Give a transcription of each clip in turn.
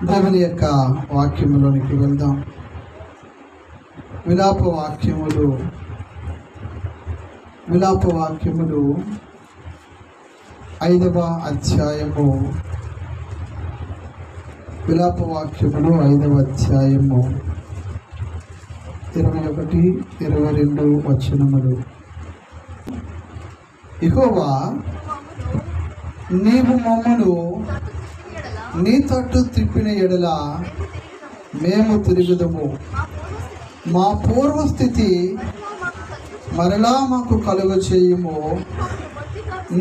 దేవుని యొక్క వాక్యములోనికి వెళ్దాం. విలాప వాక్యములు 5వ అధ్యాయము. విలాప వాక్యములు 5వ అధ్యాయము 21, 22 వచనములు. యెహోవా, నీవు మమ్మను నీ తట్టు త్రిప్పిన ఎడల మేము తిరుగుదము. మా పూర్వస్థితి మరలా మాకు కలుగ చేయుము.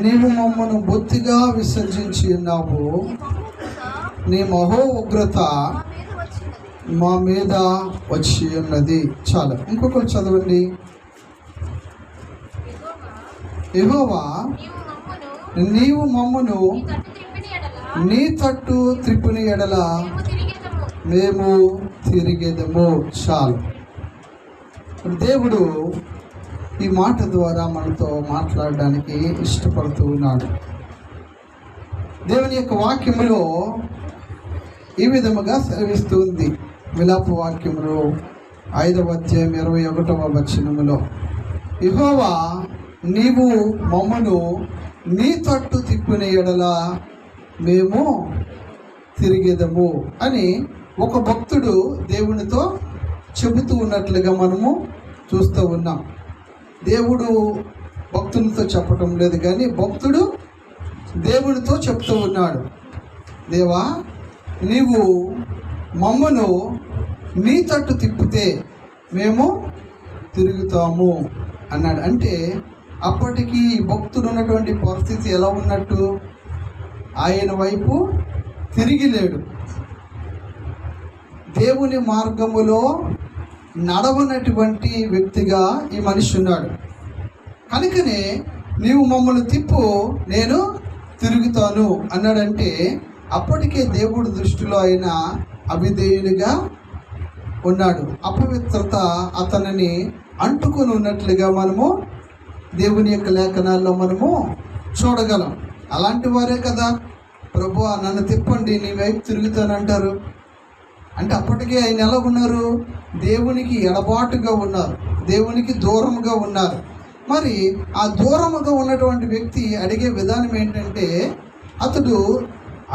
నీవు మమ్మను బొత్తిగా విసర్జించి ఉన్నావు. నీ మహో ఉగ్రత మా మీద వచ్చి ఉన్నది. చాలా. ఇంకొకరు చదవండి. యెహోవా, నీవు మమ్మను నీ తట్టు త్రిప్పిన ఎడల మేము తిరిగేదము. చాలు. దేవుడు ఈ మాట ద్వారా మనతో మాట్లాడడానికి ఇష్టపడుతూ ఉన్నాడు. దేవుని యొక్క వాక్యములో ఈ విధముగా సెలవిస్తుంది. విలాప వాక్యములు 5వ అధ్యాయం 21వ వచనములో, యెహోవా, నీవు మమ్మను నీ తట్టు తిప్పిన ఎడల మేము తిరిగేదము అని ఒక భక్తుడు దేవునితో చెబుతూ ఉన్నట్లుగా మనము చూస్తూ ఉన్నాం. దేవుడు భక్తులతో చెప్పటం లేదు, కానీ భక్తుడు దేవునితో చెప్తూ ఉన్నాడు. దేవా, నీవు మమ్మను నీ తట్టు తిప్పితే మేము తిరుగుతాము అన్నాడు. అంటే అప్పటికి భక్తుడు ఉన్నటువంటి పరిస్థితి ఎలా ఉన్నట్టు? ఆయన వైపు తిరిగి లేడు. దేవుని మార్గములో నడవనటువంటి వ్యక్తిగా ఈ మనిషి ఉన్నాడు. కనుకనే నీవు మమ్మల్ని తిప్పు, నేను తిరుగుతాను అన్నాడంటే అప్పటికే దేవుడి దృష్టిలో ఆయన అవిధేయునిగా ఉన్నాడు. అపవిత్రత అతనిని అంటుకొని ఉన్నట్లుగా మనము దేవుని యొక్క లేఖనాల్లో మనము చూడగలం. అలాంటి వారే కదా ప్రభువా నన్ను తిప్పండి, నీ వైపు తిరుగుతానంటారు. అంటే అప్పటికే ఆయన ఎలా ఉన్నారు? దేవునికి ఎడబాటుగా ఉన్నారు, దేవునికి దూరముగా ఉన్నారు. మరి ఆ దూరముగా ఉన్నటువంటి వ్యక్తి అడిగే విధానం ఏంటంటే, అతడు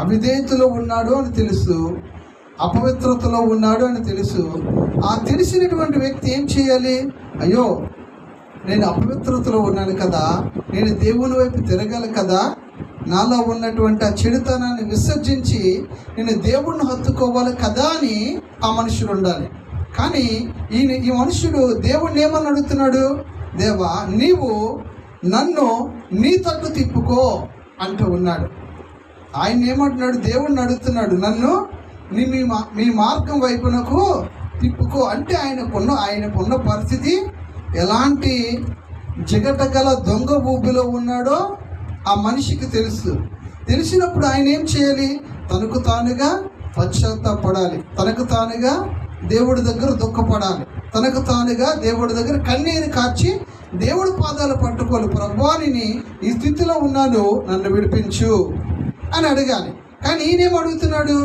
అవిధేయతలో ఉన్నాడు అని తెలుసు, అపవిత్రతలో ఉన్నాడు అని తెలుసు. ఆ తెలిసినటువంటి వ్యక్తి ఏం చేయాలి? అయ్యో, నేను అపవిత్రతలో ఉన్నాను కదా, నేను దేవుని వైపు తిరగాలి కదా, నాలో ఉన్నటువంటి ఆ చెడుతనాన్ని విసర్జించి నేను దేవుణ్ణి హత్తుకోవాలి కదా అని ఆ మనుషుడు ఉండాలి. కానీ ఈ మనుషుడు దేవుణ్ణి ఏమని అడుగుతున్నాడు? దేవా, నీవు నన్ను నీ తట్టు తిప్పుకో అంటూ ఉన్నాడు. ఆయన ఏమంటున్నాడు? దేవుణ్ణి అడుగుతున్నాడు, నన్ను మీ మార్గం వైపునకు తిప్పుకో. అంటే ఆయనకున్న పరిస్థితి ఎలాంటి జిగటగల దొంగ ఊబిలో ఉన్నాడో ఆ మనిషికి తెలుసు. తెలిసినప్పుడు ఆయన ఏం చేయాలి? తనకు తానుగా పశ్చాత్తాపడాలి, తనకు తానుగా దేవుడి దగ్గర దుఃఖపడాలి, తనకు తానుగా దేవుడి దగ్గర కన్నీరు కార్చి దేవుడి పాదాలు పట్టుకోవాలి. ప్రభువా, నేను ఈ స్థితిలో ఉన్నాను, నన్ను విడిపించు అని అడగాలి. కానీ ఈయనేం అడుగుతున్నాడు?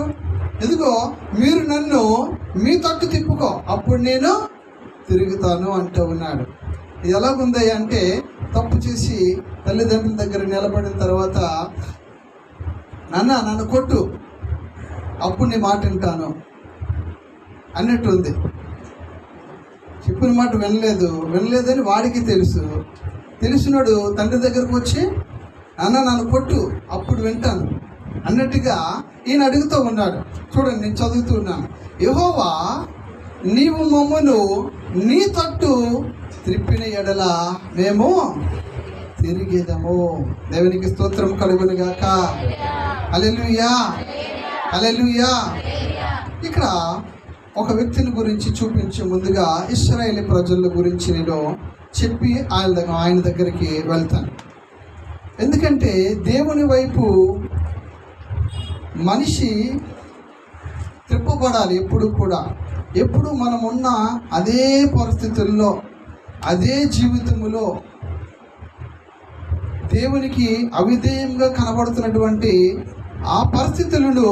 ఎదుగో, మీరు నన్ను మీ తట్టు తిప్పుకో, అప్పుడు నేను తిరుగుతాను అంటూ ఉన్నాడు. ఇది ఎలాగుంది అంటే, తప్పు చేసి తల్లిదండ్రుల దగ్గర నిలబడిన తర్వాత, నన్ను కొట్టు, అప్పుడు నీ మాట వింటాను అన్నట్టు ఉంది. చెప్పిన మాట వినలేదని వాడికి తెలుసు. తెలిసినాడు తండ్రి దగ్గరకు వచ్చి, నన్ను కొట్టు, అప్పుడు వింటాను అన్నట్టుగా ఈయన అడుగుతూ ఉన్నాడు. చూడండి, నేను చదువుతూ ఉన్నాను. యెహోవా, నీవు మమ్మను నీ తట్టు త్రిప్పిన ఎడల మేము తిరిగేదము. దేవునికి స్తోత్రం కలుగును గాక. హల్లెలూయా, హల్లెలూయా. ఇక్కడ ఒక వ్యక్తిని గురించి చూపించే ముందుగా ఇశ్రాయేలు ప్రజల గురించి నేను చెప్పి ఆయన దగ్గరికి వెళ్తాను. ఎందుకంటే దేవుని వైపు మనిషి త్రిప్పబడాలి. ఎప్పుడు మనమున్న అదే పరిస్థితుల్లో, అదే జీవితములో దేవునికి అవిధేయంగా కనబడుతున్నటువంటి ఆ పరిస్థితులను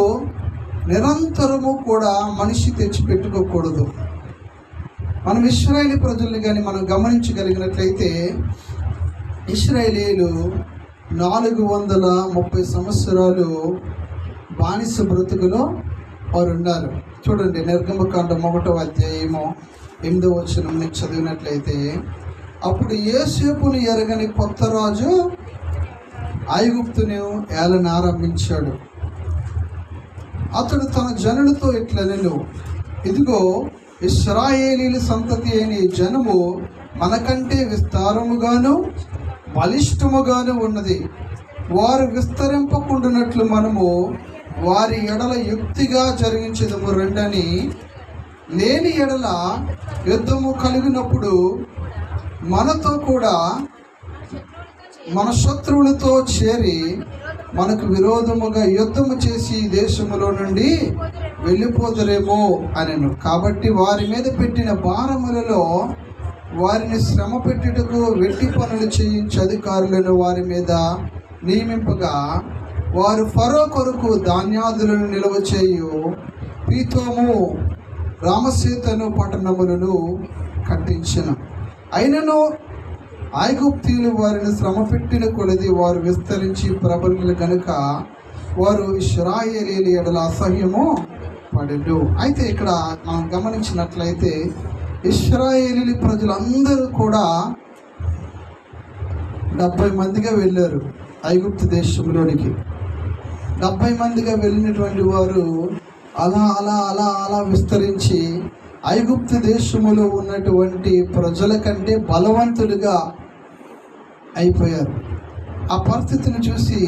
నిరంతరము కూడా మనిషి తెచ్చిపెట్టుకోకూడదు. మనం ఇశ్రాయేలీ ప్రజల్ని కానీ మనం గమనించగలిగినట్లయితే ఇశ్రాయేలీలు 430 సంవత్సరాలు బానిస బ్రతుకులో వారు ఉన్నారు. చూడండి, నిర్గమకాండం 1వ అధ్యాయము 8వ వచనం నుంచి చదివినట్లయితే, అప్పుడు యోసేపును ఎరగని కొత్త రాజు ఐగుప్తును ఏలన ఆరంభించాడు. అతడు తన జనులతో ఇట్లనెను, ఇదిగో ఇశ్రాయేలీల సంతతి అయిన ఈ జనము మనకంటే విస్తారముగాను బలిష్టముగాను ఉన్నది. వారు విస్తరింపకుండానట్లు మనము వారి ఎడల యుక్తిగా జరిగించదము రండని. లేని ఎడల యుద్ధము కలిగినప్పుడు మనతో కూడా మన శత్రువులతో చేరి మనకు విరోధముగా యుద్ధము చేసి దేశములో నుండి వెళ్ళిపోదురేమో అనెను. కాబట్టి వారి మీద పెట్టిన భారములలో వారిని శ్రమ పెట్టుటకు వెట్టి పనులు చేయించే అధికారులను వారి మీద నియమింపగా, వారు ఫరో కొరకు ధాన్యాదులను నిల్వ చేయు పీతోము రామసేతను పట్టణములను కట్టించెను. అయినను ఐగుప్తీయులు వారిని శ్రమ పెట్టిన కొలది వారు విస్తరించి ప్రబలులు కనుక వారు ఇశ్రాయేలీయుల ఎడల అసహ్యము పడెను. అయితే ఇక్కడ మనం గమనించినట్లయితే ఇశ్రాయేలీ ప్రజలందరూ కూడా 70 మందిగా వెళ్ళారు ఐగుప్తు దేశంలోనికి. 70 మందిగా వెళ్ళినటువంటి వారు అలా అలా అలా అలా విస్తరించి ఐగుప్తు దేశములో ఉన్నటువంటి ప్రజల కంటే బలవంతులుగా అయిపోయారు. ఆ పరిస్థితిని చూసి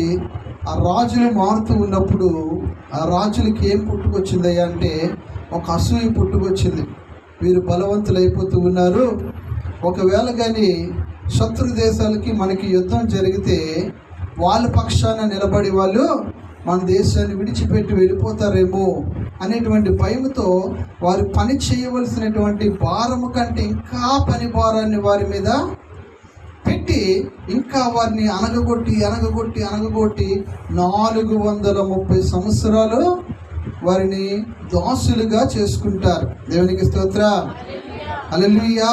ఆ రాజులు మారుతూ ఉన్నప్పుడు ఆ రాజులకి ఏం పుట్టుకొచ్చిందయ్యా అంటే ఒక అసూయ పుట్టుకొచ్చింది. వీరు బలవంతులు అయిపోతూ ఉన్నారు, ఒకవేళ కానీ శత్రు దేశాలకి మనకి యుద్ధం జరిగితే వాళ్ళ పక్షాన నిలబడి వాళ్ళు మన దేశాన్ని విడిచిపెట్టి వెళ్ళిపోతారేమో అనేటువంటి భయంతో వారు పని చేయవలసినటువంటి భారము కంటే ఇంకా పని భారాన్ని వారి మీద పెట్టి ఇంకా వారిని అనగగొట్టి 430 సంవత్సరాలు వారిని దాసులుగా చేసుకుంటారు. దేవునికి స్తోత్రం. హల్లెలూయా,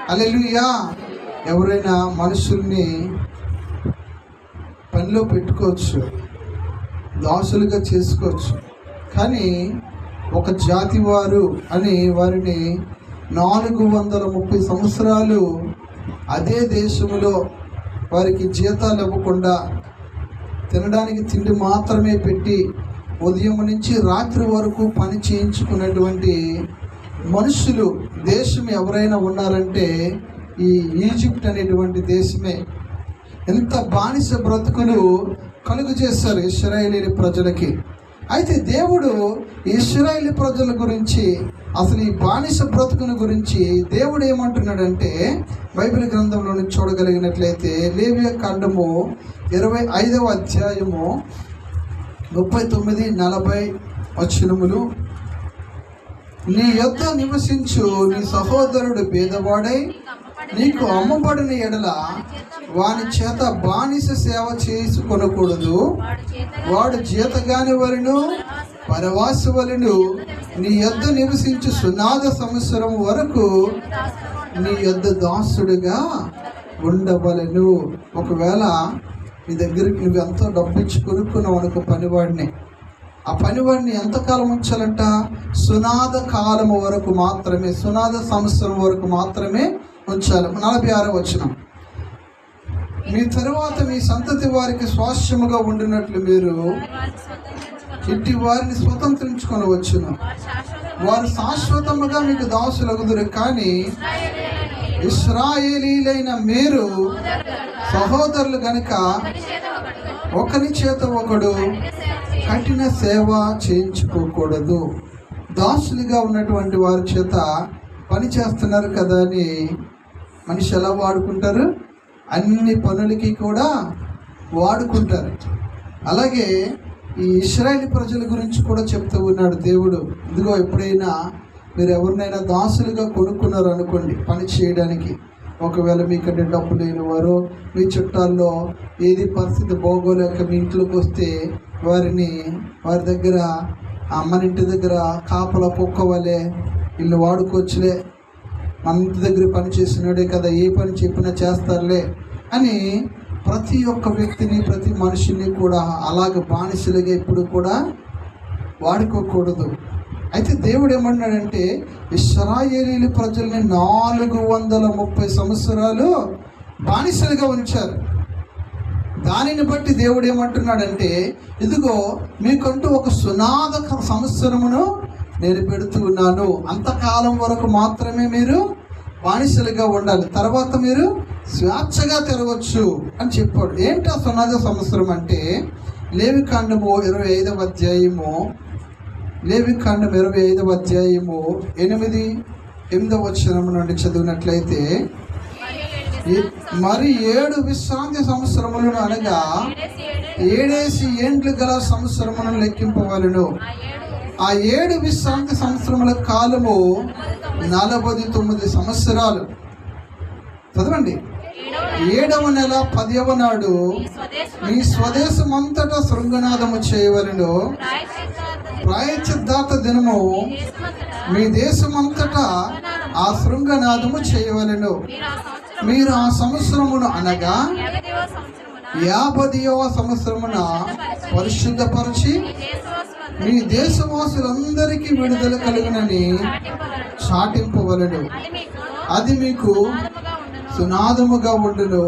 హల్లెలూయా. ఎవరైనా మనుషుల్ని పనిలో పెట్టుకోవచ్చు, దాసులుగా చేసుకోవచ్చు, కానీ ఒక జాతి వారు అని వారిని 430 సంవత్సరాలు అదే దేశంలో వారికి జీతాలు ఇవ్వకుండా తినడానికి తిండి మాత్రమే పెట్టి ఉదయం నుంచి రాత్రి వరకు పని చేయించుకున్నటువంటి మనుషులు దేశం ఎవరైనా ఉన్నారంటే ఈ ఈజిప్ట్ అనేటువంటి దేశమే. ఎంత బానిస బ్రతుకులు కలుగు చేస్తారు ఇశ్రాయేలీ ప్రజలకి. అయితే దేవుడు ఇశ్రాయేలీ ప్రజల గురించి, అసలు ఈ బానిస బ్రతుకుని గురించి దేవుడు ఏమంటున్నాడంటే బైబిల్ గ్రంథంలో నుంచి చూడగలిగినట్లయితే లేవియా కాండము 25వ అధ్యాయము 39-40 వచనములు, నీ యొద్ద నివసించు నీ సహోదరుడు పేదవాడై నీకు అమ్మబడిన ఎడల వాని చేత బానిస సేవ చేసుకొనకూడదు. వాడు జీతగాని వలెను పరవాసి వలెను నీ యొద్ద నివసించు సునాద సంవత్సరం వరకు నీ యొద్ద దాసుడుగా ఉండవలెను. ఒకవేళ నీ దగ్గరికి నువ్వు ఎంతో డబ్బిచ్చి కొనుక్కున్నావు అనుకో పనివాడిని, ఆ పనివాడిని ఎంతకాలం ఉంచాలంట? సునాద కాలము వరకు మాత్రమే, సునాద సంవత్సరం వరకు మాత్రమే ఉంచాలి. 46వ వచనం, మీ తరువాత మీ సంతతి వారికి స్వాస్థ్యముగా ఉండినట్లు మీరు ఇట్టి వారిని స్వతంత్రించుకొనవచ్చును. వారు శాశ్వతముగా మీకు దాసులగుదురు. కానీ ఇశ్రాయేలీలైన మీరు సహోదరులు గనుక ఒకరి చేత ఒకడు కఠిన సేవ చేయించుకోకూడదు. దాసులుగా ఉన్నటువంటి వారి చేత పని చేస్తున్నారు కదా అని మనిషి ఎలా వాడుకుంటారు? అన్ని పనులకి కూడా వాడుకుంటారు. అలాగే ఈ ఇశ్రాయేలీ ప్రజల గురించి కూడా చెప్తూ ఉన్నాడు దేవుడు. ఇదిగో ఎప్పుడైనా మీరు ఎవరినైనా దాసులుగా కొనుక్కున్నారు అనుకోండి పని చేయడానికి, ఒకవేళ మీకంటే డబ్బు లేని వారు మీ చుట్టాల్లో ఏది పరిస్థితి బాగోలేక మీ ఇంట్లోకి వస్తే వారి దగ్గర మన ఇంటి దగ్గర కాపల కుక్క వలె ఇల్లు వాడుకోవచ్చులే, మన ఇంటి దగ్గర పని చేసినాడే కదా, ఏ పని చెప్పినా చేస్తారులే అని ప్రతి ఒక్క వ్యక్తిని, ప్రతి మనిషిని కూడా అలాగ బానిసలుగా ఇప్పుడు కూడా వాడుకోకూడదు. అయితే దేవుడు ఏమన్నాడంటే, ఇశ్రాయేలీయుల ప్రజల్ని 430 సంవత్సరాలు బానిసలుగా ఉంచారు. దానిని బట్టి దేవుడు ఏమంటున్నాడంటే, ఇదిగో మీకంటూ ఒక సునాద సంవత్సరమును నేను పెడుతూ ఉన్నాను, అంతకాలం వరకు మాత్రమే మీరు బానిసలుగా ఉండాలి, తర్వాత మీరు స్వేచ్ఛగా తిరగచ్చు అని చెప్పాడు. ఏంటి ఆ సునాద సంవత్సరం అంటే, లేవికాండము 25వ అధ్యాయము, లేవికాండం 25వ అధ్యాయము 8-8 వచనం నుండి చదివినట్లయితే, మరి 7 విశ్రాంతి సంవత్సరములను అనగా 7 ఏండ్లు గల సంవత్సరములను లెక్కింపవలెను. ఆ 7 విశ్రాంతి సంవత్సరముల కాలము 49 సంవత్సరాలు. చదవండి. 7వ నెల 10వ నాడు మీ స్వదేశమంతటా శృంగనాదము చేయవలెను. ప్రాయశ్చిత్తార్థ దినము మీ దేశమంతటా ఆ శృంగనాదము చేయవలెను. మీరు ఆ సంవత్సరమును అనగా 50వ సంవత్సరమున పరిశుద్ధపరిచి మీ దేశవాసులందరికీ విడుదల కలుగునని చాటింపవలెను. అది మీకు సునాదముగా ఉండును.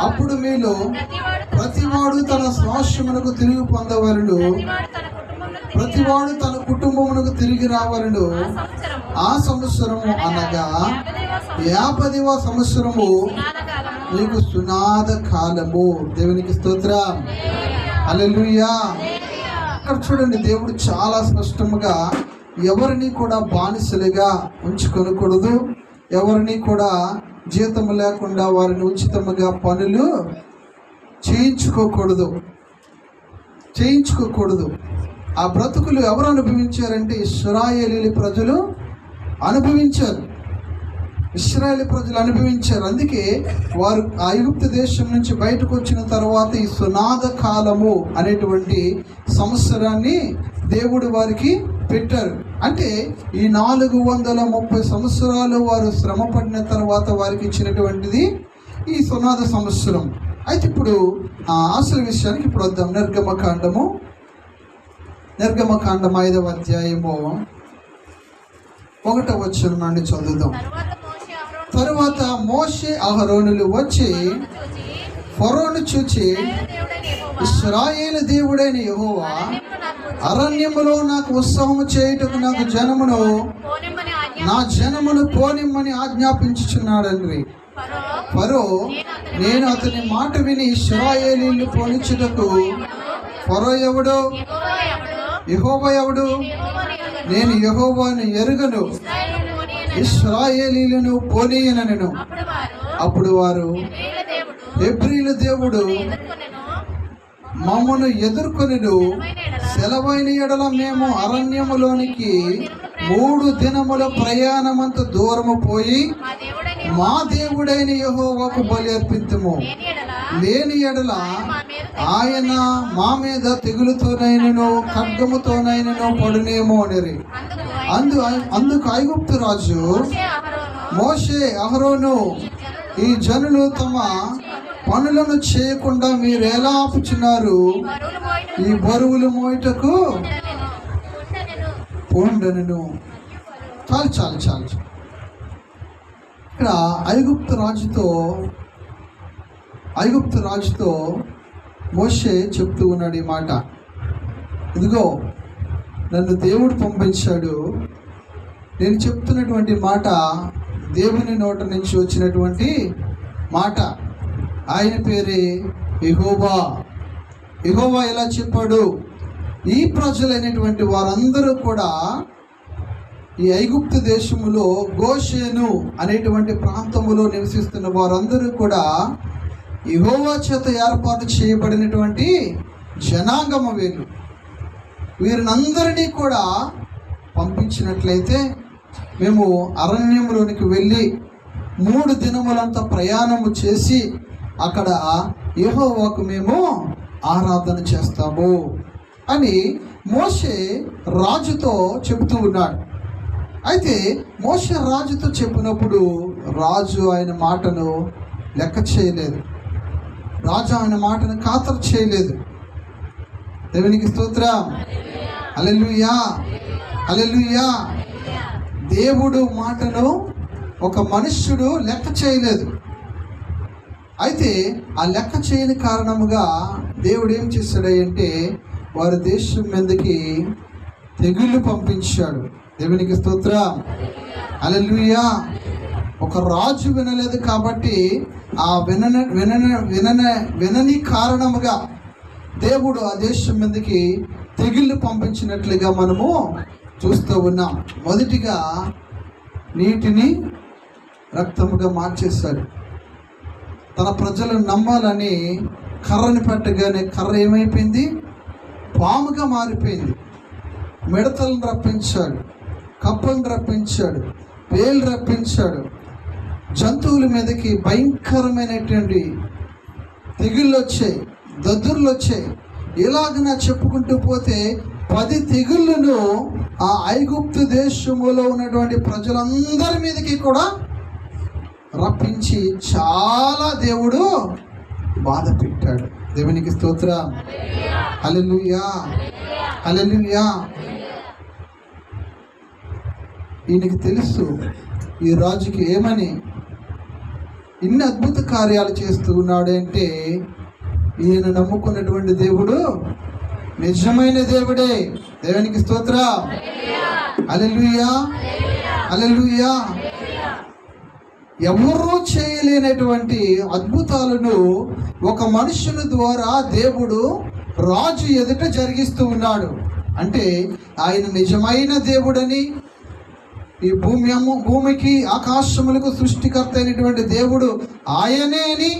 అప్పుడు మీలో ప్రతివాడు తన స్వాస్థ్యమునకు తిరిగి పొందవలెను, ప్రతివాడు తన కుటుంబమునకు తిరిగి రావలెను. ఆ సంవత్సరము అనగా 50వ సంవత్సరము మీకు సునాద కాలము. దేవునికి స్తోత్రం, హల్లెలూయా. అక్కడ చూడండి, దేవుడు చాలా స్పష్టంగా ఎవరిని కూడా బానిసలుగా ఉంచుకొనకూడదు, ఎవరిని కూడా జీతం లేకుండా వారిని ఉచితముగా పనులు చేయించుకోకూడదు. ఆ బ్రతుకులు ఎవరు అనుభవించారంటే ఇశ్రాయేలీయుల ప్రజలు అనుభవించారు. అందుకే వారు ఐగుప్తు దేశం నుంచి బయటకు వచ్చిన తర్వాత ఈ సునాద కాలము అనేటువంటి సంవత్సరాన్ని దేవుడు వారికి పెట్టారు. అంటే ఈ 430 సంవత్సరాలు వారు శ్రమ పడిన తర్వాత వారికి ఇచ్చినటువంటిది ఈ సునాద సంవత్సరం. అయితే ఇప్పుడు అసలు విషయానికి ఇప్పుడు వద్దాం. నిర్గమకాండం 5వ అధ్యాయము 1వ వచనం నుండి చదువుదాం. తరువాత మోషే అహరోనులు వచ్చి ఫరోను చూచి, ఇశ్రాయేలు దేవుడైన యెహోవా అరణ్యములో నాకు ఉత్సవము చేయుటకు నా జనమును పోనిమ్మని ఆజ్ఞాపించుచున్నాడని. ఫరో, నేను అతని మాట విని ఇశ్రాయేలీయులు పోనిచ్చుటకు ఫరో ఎవడు, యెహోవా ఎవడు, నేను యెహోవాను ఎరుగను, ఇశ్రాయేలీయులను పోనీయనెను. అప్పుడు వారు, హెబ్రీల దేవుడు మమ్మను ఎదుర్కొనెను, సెలవైన ఎడల మేము అరణ్యములోనికి 3 దినముల ప్రయాణమంత దూరము పోయి మా దేవుడైన యెహోవాకు బలి అర్పిద్దుము, లేని ఎడల ఆయన మా మీద తెగులుతోనైనను ఖడ్గముతోనైనను పడునేమో అనిరి. అందుకు ఐగుప్తు రాజు మోషే, అహరోను, ఈ జనులు తమ పనులను చేయకుండా మీరు ఎలా ఆపుచున్నారు? ఈ బరువులు మోయుటకు పోండెను. చాలు. ఇక్కడ ఐగుప్తు రాజుతో మోషే చెప్తూ ఉన్నాడు ఈ మాట. ఇదిగో నన్ను దేవుడు పంపించాడు, నేను చెప్తున్నటువంటి మాట దేవుని నోట నుంచి వచ్చినటువంటి మాట. ఆయన పేరే యెహోవా. ఎలా చెప్పాడు? ఈ ప్రజలైనటువంటి వారందరూ కూడా ఈ ఐగుప్తు దేశములో గోషేను అనేటువంటి ప్రాంతములో నివసిస్తున్న వారందరూ కూడా యెహోవా చేత ఏర్పాటు చేయబడినటువంటి జనాంగమ వీరు. వీరినందరినీ కూడా పంపించినట్లయితే మేము అరణ్యంలోనికి వెళ్ళి 3 దినములంతా ప్రయాణము చేసి అక్కడ యెహోవాకు మేము ఆరాధన చేస్తాము అని మోషే రాజుతో చెబుతూ ఉన్నాడు. అయితే మోషే రాజుతో చెప్పినప్పుడు రాజు ఆయన మాటను లెక్క చేయలేదు. రాజు ఆయన మాటను ఖాతరు చేయలేదు. దేవునికి స్తోత్రం. హల్లెలూయా, హల్లెలూయా. దేవుడు మాటను ఒక మనుష్యుడు లెక్క చేయలేదు. అయితే ఆ లెక్క చేయని కారణముగా దేవుడు ఏం చేశాడంటే వారి దేశం మీదకి తెగుళ్ళు పంపించాడు. దేవునికి స్తోత్రం. హల్లెలూయా. ఒక రాజు వినలేదు కాబట్టి ఆ వినని కారణముగా దేవుడు ఆ దేశం మీదకి తెగుళ్ళు పంపించినట్లుగా మనము చూస్తూ ఉన్నాం. మొదటిగా నీటిని రక్తముగా మార్చేశాడు. తన ప్రజలను నమ్మాలని కర్రని పెట్టగానే కర్ర ఏమైపోయింది? పాముగా మారిపోయింది. మిడతలను రప్పించాడు, కప్పలను రప్పించాడు, పేలు రప్పించాడు. జంతువుల మీదకి భయంకరమైనటువంటి తెగుళ్ళు వచ్చాయి, దద్దుర్లు వచ్చాయి. ఇలాగ చెప్పుకుంటూ పోతే 10 తెగుళ్ళను ఆ ఐగుప్తు దేశములో ఉన్నటువంటి ప్రజలందరి మీదకి కూడా రప్పించి చాలా దేవుడు బాధ పెట్టాడు. దేవునికి స్తోత్రం. హల్లెలూయా, హల్లెలూయా. ఈయనకి తెలుసు ఈ రాజుకి ఏమని ఇన్ని అద్భుత కార్యాలు చేస్తూ ఉన్నాడు అంటే ఈయన నమ్ముకున్నటువంటి దేవుడు నిజమైన దేవుడే. దేవునికి స్తోత్రం. హల్లెలూయా, హల్లెలూయా. ఎవరూ చేయలేనటువంటి అద్భుతాలను ఒక మనుషుని ద్వారా దేవుడు రాజు ఎదుట జరిగిస్తూ ఉన్నాడు. అంటే ఆయన నిజమైన దేవుడని, ఈ భూమికి ఆకాశములకు సృష్టికర్త అయినటువంటి దేవుడు ఆయనే అని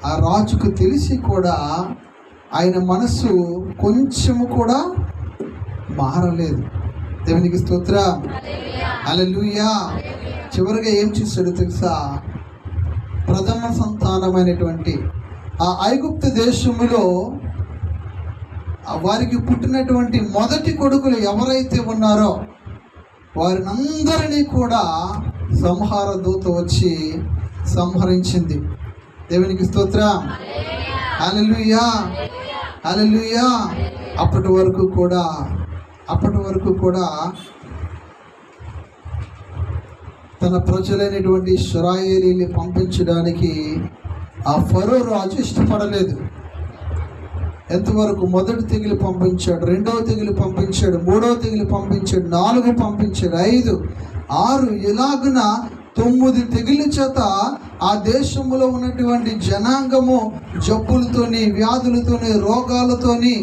ఆ రాజుకు తెలిసి కూడా ఆయన మనసు కొంచెము కూడా మారలేదు. దేవునికి స్తోత్రం. హల్లెలూయా. చివరిగా ఏం చేశాడు తెలుసా? ప్రథమ సంతానమైనటువంటి ఆ ఐగుప్తు దేశములో వారికి పుట్టినటువంటి మొదటి కొడుకులు ఎవరైతే ఉన్నారో వారినందరినీ కూడా సంహార దూత వచ్చి సంహరించింది. దేవునికి స్తోత్రం. హల్లెలూయా, హల్లెలూయా. అప్పటి వరకు కూడా తన ప్రజలైనటువంటి ఇశ్రాయేలీని పంపించడానికి ఆ ఫరో రాజు ఇష్టపడలేదు. ఎంతవరకు? మొదటి తెగులు పంపించాడు, రెండవ తెగులు పంపించాడు, మూడవ తెగులు పంపించాడు, 4 పంపించాడు, 5, 6 ఇలాగున 9 తెగుల చేత ఆ దేశంలో ఉన్నటువంటి జనాంగము జబ్బులతోని, వ్యాధులతోని, రోగాలతోని,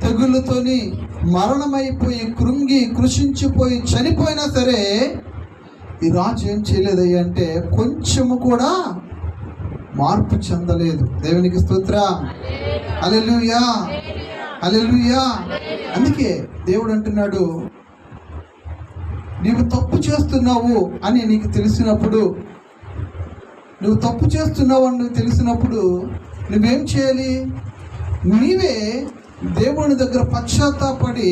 తెగుళ్ళతోని మరణమైపోయి కృంగి కృషించిపోయి చనిపోయినా సరే ఈ రాజు ఏం చేయలేదయ్యా అంటే కొంచెము కూడా మార్పు చెందలేదు. దేవునికి స్తోత్రం. హల్లెలూయా, హల్లెలూయా. అందుకే దేవుడు అంటున్నాడు, నీవు తప్పు చేస్తున్నావు అని నీకు తెలిసినప్పుడు, నువ్వు తప్పు చేస్తున్నావు అని నువ్వు తెలిసినప్పుడు నువ్వేం చేయాలి? నీవే దేవుని దగ్గర పశ్చాత్తాపడి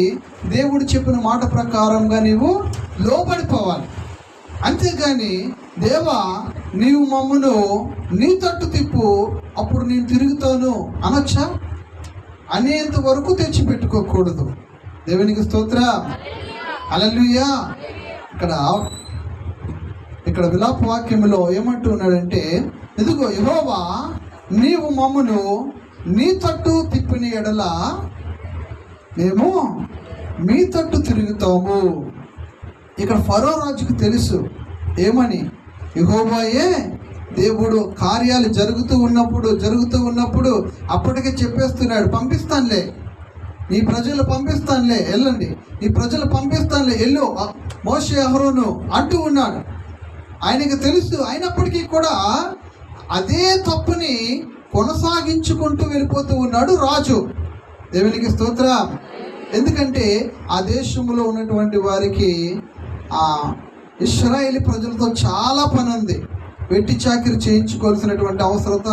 దేవుడు చెప్పిన మాట ప్రకారంగా నీవు లోబడిపోవాలి. అంతేగాని దేవా నీవు మమ్మను నీ తట్టు తిప్పు, అప్పుడు నేను తిరుగుతాను అనొచ్చా? అనేంత వరకు తెచ్చిపెట్టుకోకూడదు. దేవునికి స్తోత్రం. హల్లెలూయా. ఇక్కడ విలాప వాక్యములో ఏమంటున్నాడంటే, ఇదిగో యెహోవా నీవు మమ్మను నీ తట్టు తిప్పిన ఎడల మేము మీ తట్టు తిరుగుతాము. ఇక్కడ ఫరో రాజుకు తెలుసు ఏమని, యెహోవాయే దేవుడు కార్యాలు జరుగుతూ ఉన్నప్పుడు అప్పటికే చెప్పేస్తున్నాడు, పంపిస్తానులే, నీ ప్రజలు పంపిస్తానులే, వెళ్ళండి, నీ ప్రజలు పంపిస్తానులే, వెళ్ళు మోషే అహరోను అంటూ ఉన్నాడు. ఆయనకి తెలుసు. అయినప్పటికీ కూడా అదే తప్పుని కొనసాగించుకుంటూ వెళ్ళిపోతూ ఉన్నాడు రాజు. దేవునికి స్తోత్రం. ఎందుకంటే ఆ దేశంలో ఉన్నటువంటి వారికి ఆ ఇశ్రాయేలీ ప్రజలతో చాలా పని ఉంది. వెట్టి చాకిరి చేయించుకోవాల్సినటువంటి అవసరత,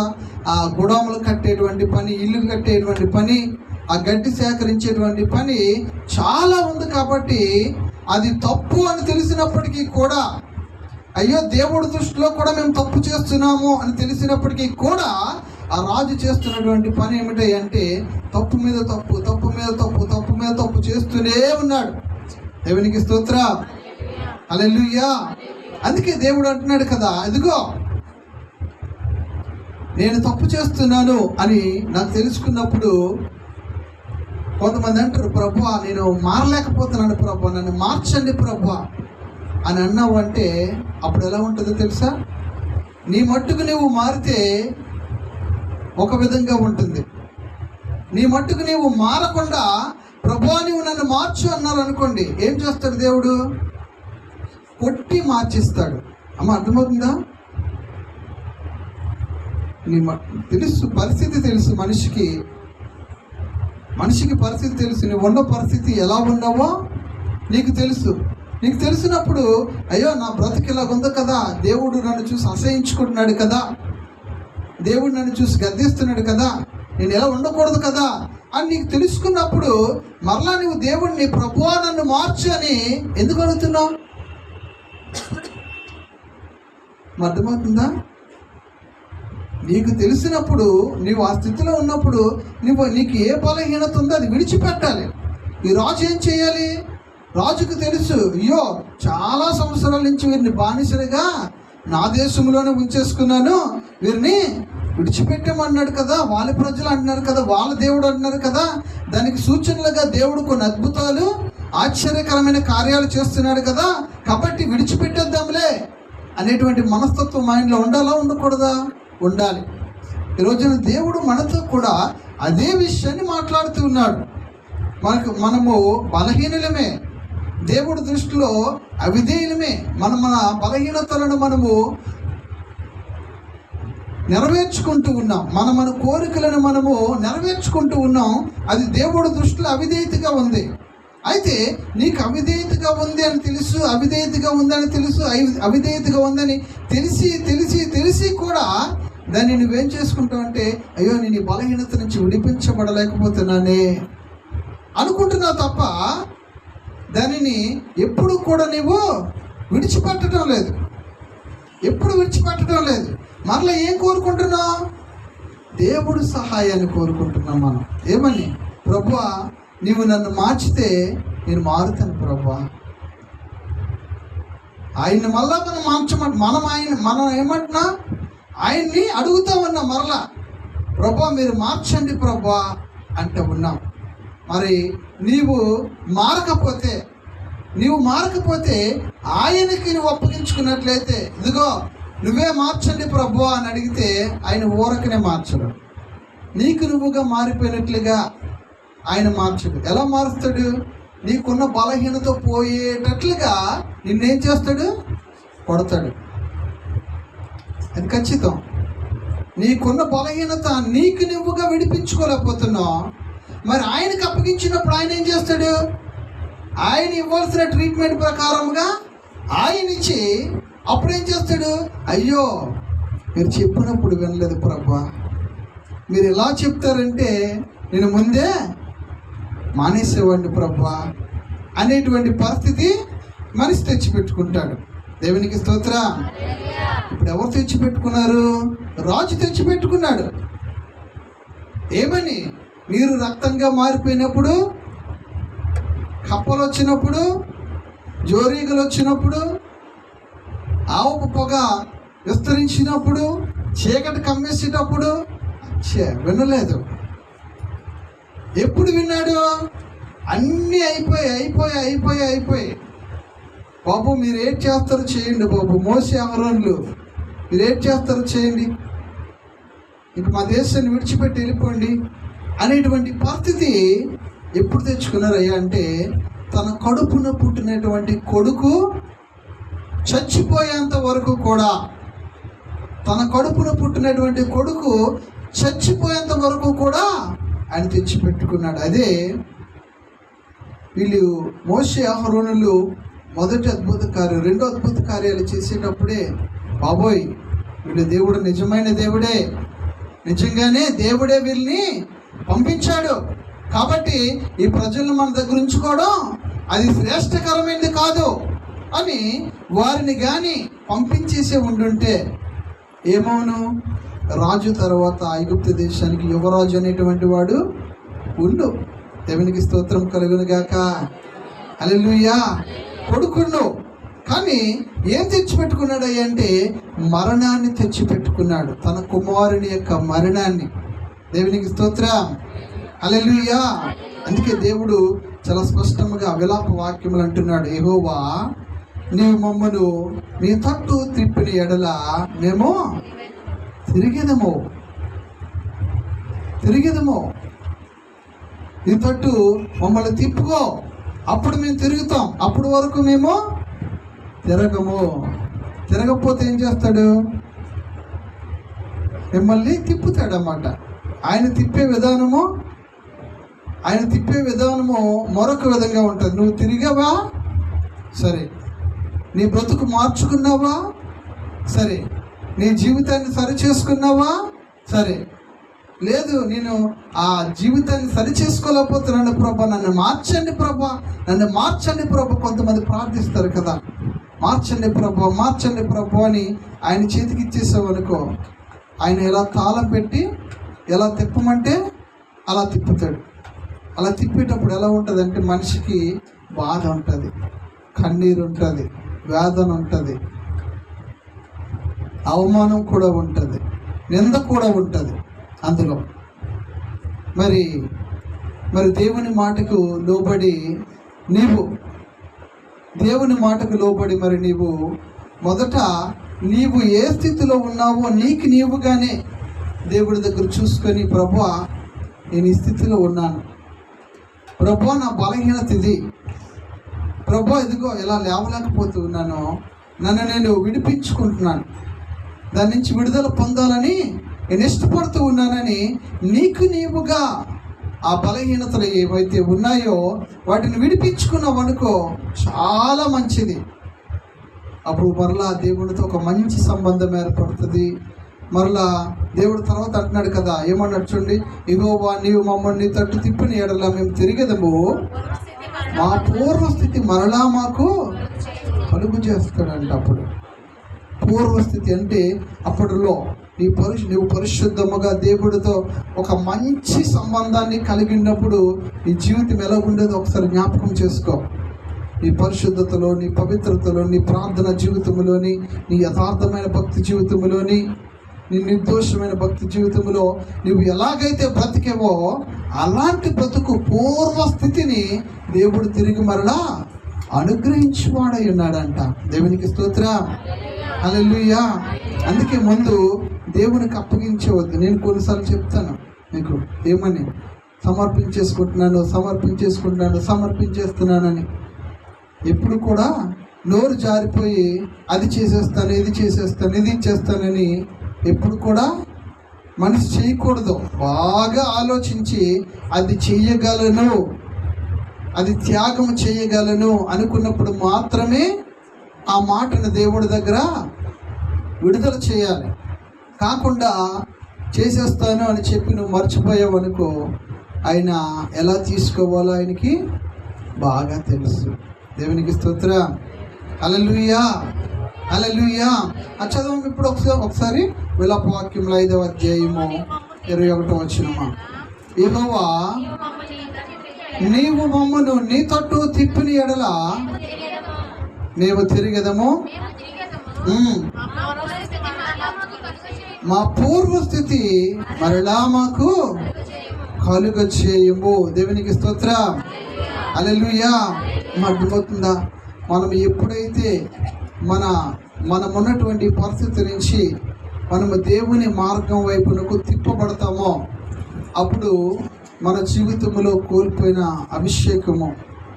ఆ గుడాములు కట్టేటువంటి పని, ఇల్లు కట్టేటువంటి పని, ఆ గడ్డి సేకరించేటువంటి పని చాలా ఉంది. కాబట్టి అది తప్పు అని తెలిసినప్పటికీ కూడా, అయ్యో దేవుడి దృష్టిలో కూడా మేము తప్పు చేస్తున్నాము అని తెలిసినప్పటికీ కూడా ఆ రాజు చేస్తున్నటువంటి పని ఏమిటి అంటే తప్పు మీద తప్పు, తప్పు మీద తప్పు, తప్పు మీద తప్పు చేస్తూనే ఉన్నాడు. దేవునికి స్తోత్రం, హల్లెలూయా. అందుకే దేవుడు అంటున్నాడు కదా, ఇదిగో నేను తప్పు చేస్తున్నాను అని నాకు తెలుసుకున్నప్పుడు కొంతమంది అంటారు, ప్రభువా నేను మారలేకపోతున్నాను ప్రభువా, నన్ను మార్చండి ప్రభువా అని అన్నావు అంటే అప్పుడు ఎలా ఉంటుందో తెలుసా? నీ మట్టుకు నువ్వు మారితే ఒక విధంగా ఉంటుంది. నీ మట్టుకు నీవు మారకుండా ప్రభువా నీవు నన్ను మార్చు అన్నారు అనుకోండి, ఏం చేస్తాడు దేవుడు? కొట్టి మార్చిస్తాడు. అమ్మ అర్థమవుతుందా? తెలుసు, పరిస్థితి తెలుసు, మనిషికి పరిస్థితి తెలుసు. నువ్వు ఉన్న పరిస్థితి ఎలా ఉన్నావో నీకు తెలుసు. నీకు తెలిసినప్పుడు అయ్యో నా బ్రతుకు ఇలా ఉంది కదా, దేవుడు నన్ను చూసి అసహించుకుంటున్నాడు కదా, దేవుడు నన్ను చూసి గద్దిస్తున్నాడు కదా, నేను ఎలా ఉండకూడదు కదా అని నీకు తెలుసుకున్నప్పుడు మరలా నువ్వు దేవుడిని ప్రభువా నన్ను మార్చు అని ఎందుకు అడుగుతున్నావు? అర్థమవుతుందా? నీకు తెలిసినప్పుడు, నీవు ఆ స్థితిలో ఉన్నప్పుడు నీకు ఏ బలహీనత ఉందో అది విడిచిపెట్టాలి. ఈ రాజు ఏం చేయాలి? రాజుకు తెలుసు, అయ్యో చాలా సంవత్సరాల నుంచి వీరిని బానిసలుగా నా దేశంలోనే ఉంచేసుకున్నాను, వీరిని విడిచిపెట్టామన్నాడు కదా, వాళ్ళ ప్రజలు అంటున్నారు కదా, వాళ్ళ దేవుడు అంటున్నారు కదా, దానికి సూచనలుగా దేవుడు కొన్ని అద్భుతాలు ఆశ్చర్యకరమైన కార్యాలు చేస్తున్నాడు కదా, కాబట్టి విడిచిపెట్టేద్దాంలే అనేటువంటి మనస్తత్వం మైండ్లో ఉండాలా ఉండకూడదా? ఉండాలి. ఈరోజున దేవుడు మనతో కూడా అదే విషయాన్ని మాట్లాడుతూ ఉన్నాడు. మనము బలహీనులమే, దేవుడి దృష్టిలో అవిధేయులమే. మన బలహీనతలను మనము నెరవేర్చుకుంటూ ఉన్నాం, మన కోరికలను మనము నెరవేర్చుకుంటూ ఉన్నాం. అది దేవుడి దృష్టిలో అవిధేయతగా ఉంది. అయితే నీకు అవిధేయతగా ఉంది అని తెలుసు, అవిధేయతగా ఉందని తెలుసు, అవిధేయతగా ఉందని తెలిసి కూడా దాన్ని నువ్వేం చేసుకుంటావు అంటే, అయ్యో నేను ఈ బలహీనత నుంచి విడిపించబడలేకపోతున్నానే అనుకుంటున్నావు తప్ప దానిని ఎప్పుడు కూడా నువ్వు విడిచిపెట్టడం లేదు. మరలా ఏం కోరుకుంటున్నావు? దేవుడు సహాయాన్ని కోరుకుంటున్నాం మనం. ఏమని? ప్రభువా నీవు నన్ను మార్చితే నేను మారుతాను ప్రభువా. ఆయన్ని మళ్ళా మనం మార్చమంట, మనం ఏమంటున్నా? ఆయన్ని అడుగుతా ఉన్నాం మరలా, ప్రభువా మీరు మార్చండి ప్రభువా అంటే ఉన్నాం. మరి నీవు మారకపోతే ఆయనకి నువ్వు అప్పగించుకున్నట్లయితే, ఇదిగో నువ్వే మార్చండి ప్రభువా అని అడిగితే ఆయన ఊరకనే మార్చడు. నీకు నువ్వుగా మారిపోయినట్లుగా ఆయన మార్చడు. ఎలా మారుస్తాడు? నీకున్న బలహీనత పోయేటట్లుగా నిన్నేం చేస్తాడు? కొడతాడు. అది ఖచ్చితం. నీకున్న బలహీనత నీకు నువ్వుగా విడిపించుకోలేకపోతున్నావు. మరి ఆయనకు అప్పగించినప్పుడు ఆయన ఏం చేస్తాడు? ఆయన ఇవ్వాల్సిన ట్రీట్మెంట్ ప్రకారంగా ఆయన ఇచ్చి అప్పుడేం చేస్తాడు? అయ్యో మీరు చెప్పినప్పుడు వినలేదు ప్రభువా, మీరు ఎలా చెప్తారంటే నేను ముందే మానేసేవాడిని ప్రభువా అనేటువంటి పరిస్థితి మనిషి తెచ్చిపెట్టుకుంటాడు. దేవునికి స్తోత్రం. ఇప్పుడు ఎవరు తెచ్చిపెట్టుకున్నారు? రాజు తెచ్చిపెట్టుకున్నాడు. ఏమని? నీరు రక్తంగా మారిపోయినప్పుడు, కప్పలు వచ్చినప్పుడు, జోరీగలు వచ్చినప్పుడు, ఆవు పొగ విస్తరించినప్పుడు, చీకటి కమ్మేసేటప్పుడు వినలేదు. ఎప్పుడు విన్నాడు? అన్నీ అయిపోయి బాబు మీరు ఏం చేస్తారో చేయండి బాబు, మోసే అహరోనులు మీరు ఏం చేస్తారో చేయండి, ఇంక మా దేశాన్ని విడిచిపెట్టి వెళ్ళిపోండి అనేటువంటి పరిస్థితి ఎప్పుడు తెచ్చుకున్నారయ్యా అంటే, తన కడుపున పుట్టినటువంటి కొడుకు చచ్చిపోయేంత వరకు కూడా, తన కడుపున పుట్టినటువంటి కొడుకు చచ్చిపోయేంత వరకు కూడా ఆయన తెచ్చిపెట్టుకున్నాడు. అదే వీళ్ళు మోషే అహరోనులు మొదటి అద్భుత కార్యం, రెండో అద్భుత కార్యాలు చేసేటప్పుడే బాబోయ్ వీళ్ళు దేవుడు నిజమైన దేవుడే, నిజంగానే దేవుడే వీళ్ళని పంపించాడు, కాబట్టి ఈ ప్రజలను మన దగ్గర ఉంచుకోవడం అది శ్రేష్టకరమైనది కాదు అని వారిని కానీ పంపించేసే ఉండుంటే ఏమవును? రాజు తర్వాత ఐగుప్తు దేశానికి యువరాజు అనేటువంటి వాడు ఉండు. దేవునికి స్తోత్రం కలుగును గాక. హల్లెలూయా. కొడుకును కానీ ఏం తెచ్చిపెట్టుకున్నాడు అంటే మరణాన్ని తెచ్చిపెట్టుకున్నాడు, తన కుమారుని యొక్క మరణాన్ని. దేవునికి స్తోత్రం. హల్లెలూయా. అందుకే దేవుడు చాలా స్పష్టంగా విలాప వాక్యములు అంటున్నాడు, యెహోవా నీవు మమ్మను నీ తట్టు త్రిప్పిన ఎడల మేము తిరిగేదము నీ తట్టు మమ్మల్ని తిప్పుకో, అప్పుడు మేము తిరుగుతాం, అప్పుడు వరకు మేము తిరగకపోతే ఏం చేస్తాడు? మిమ్మల్ని తిప్పుతాడన్నమాట. ఆయన తిప్పే విధానము మరొక విధంగా ఉంటుంది. నువ్వు తిరిగావా సరే, నీ బ్రతుకు మార్చుకున్నావా సరే, నీ జీవితాన్ని సరి చేసుకున్నావా సరే, లేదు నేను ఆ జీవితాన్ని సరి చేసుకోలేకపోతున్నాను ప్రభా, నన్ను మార్చండి ప్రభా. కొంతమంది ప్రార్థిస్తారు కదా, మార్చండి ప్రభా అని ఆయన చేతికి ఇచ్చేసావు అనుకో, ఆయన ఎలా తాళం పెట్టి ఎలా తిప్పమంటే అలా తిప్పుతాడు. అలా తిప్పేటప్పుడు ఎలా ఉంటుంది అంటే మనిషికి బాధ ఉంటుంది, కన్నీరు ఉంటుంది, వేదన ఉంటుంది, అవమానం కూడా ఉంటుంది, నింద కూడా ఉంటుంది అందులో. మరి దేవుని మాటకు లోబడి మరి నీవు మొదట నీవు ఏ స్థితిలో ఉన్నావో నీవుగానే దేవుడి దగ్గర చూసుకొని, ప్రభువా నేను ఈ స్థితిలో ఉన్నాను, ప్రభువా నా బలహీనత ఇది, ప్రభువా ఇదిగో ఇలా లేవలేకపోతూ ఉన్నాను, నన్ను నేను విడిపించుకుంటున్నాను, దాని నుంచి విడుదల పొందాలని నేను ఇష్టపడుతూ ఉన్నానని నీవుగా ఆ బలహీనతలు ఏవైతే ఉన్నాయో వాటిని విడిపించుకున్నావు అనుకో, చాలా మంచిది. అప్పుడు మరలా దేవుడితో ఒక మంచి సంబంధం ఏర్పడుతుంది. మరలా దేవుడు తర్వాత అంటున్నాడు కదా, ఏమన్నాడు చూడండి, యెహోవా నీవు మమ్మల్ని నీ తట్టు తిప్పిన ఎడల మేము తిరిగేదము, మా పూర్వస్థితి మరలా మాకు కలుగు చేస్తాడంట. అప్పుడు పూర్వస్థితి అంటే అప్పటిలో నీవు పరిశుద్ధముగా దేవుడితో ఒక మంచి సంబంధాన్ని కలిగి ఉన్నప్పుడు నీ జీవితం ఎలా ఉండేదో ఒకసారి జ్ఞాపకం చేసుకో. నీ పరిశుద్ధతలో, నీ పవిత్రతలో, నీ ప్రార్థన జీవితంలోని, నీ యథార్థమైన భక్తి జీవితంలోని, నీ నిర్దోషమైన భక్తి జీవితంలో నువ్వు ఎలాగైతే బ్రతికేవో అలాంటి బ్రతుకు పూర్వస్థితిని దేవుడు తిరిగి మరలా అనుగ్రహించువాడై ఉన్నాడంట. దేవునికి స్తోత్రం. హల్లెలూయా. అందుకే ముందు దేవునికి అప్పగించవద్దు. నేను కొన్నిసార్లు చెప్తాను మీకు, ఏమని సమర్పించేస్తున్నానని. ఎప్పుడు కూడా నోరు జారిపోయి అది చేసేస్తాను, ఇది ఇచ్చేస్తానని ఎప్పుడు కూడా మనిషి చేయకూడదు. బాగా ఆలోచించి అది చెయ్యగలను, అది త్యాగం చేయగలను అనుకున్నప్పుడు మాత్రమే ఆ మాటను దేవుడి దగ్గర విడుదల చేయాలి. కాకుండా చేసేస్తాను అని చెప్పి నువ్వు మర్చిపోయావు అనుకో, ఆయన ఎలా తీసుకోవాలో ఆయనకి బాగా తెలుసు. దేవునికి స్తోత్రం. హల్లెలూయా. చదవం ఇప్పుడు ఒకసారి విలాప వాక్యంలో 5వ అధ్యాయము 21వ వచనమా. యెహోవా నీవు మమ్మను నీ తట్టు తిప్పిన ఎడల మేము తిరిగేదము, మా పూర్వస్థితి మరలా మాకు కలుగ చేయము. దేవునికి స్తోత్రం. హల్లెలూయా. అర్థమవుతుందా? మనం ఎప్పుడైతే మనమున్నటువంటి పరిస్థితి నుంచి మనము దేవుని మార్గం వైపునకు తిప్పబడతామో అప్పుడు మన జీవితంలో కోల్పోయిన అభిషేకము,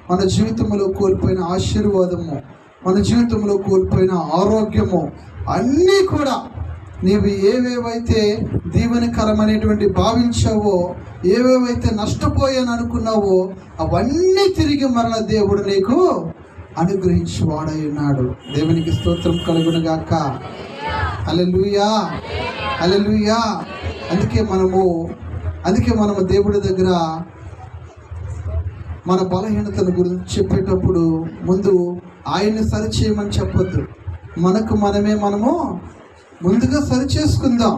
మన జీవితంలో కోల్పోయిన ఆశీర్వాదము, మన జీవితంలో కోల్పోయిన ఆరోగ్యము అన్నీ కూడా నీవు ఏవేవైతే దీవెనకరమైనటువంటి భావించావో, ఏవేవైతే నష్టపోయాను అనుకున్నావో అవన్నీ తిరిగి మరల దేవుడు నీకు అనుగ్రహించి వాడై ఉన్నాడు. దేవునికి స్తోత్రం కలుగును గాక. హల్లెలూయా. అందుకే మనము దేవుడి దగ్గర మన బలహీనతల గురించి చెప్పేటప్పుడు ముందు ఆయన్ని సరిచేయమని చెప్పొద్దు. మనము ముందుగా సరి చేసుకుందాం.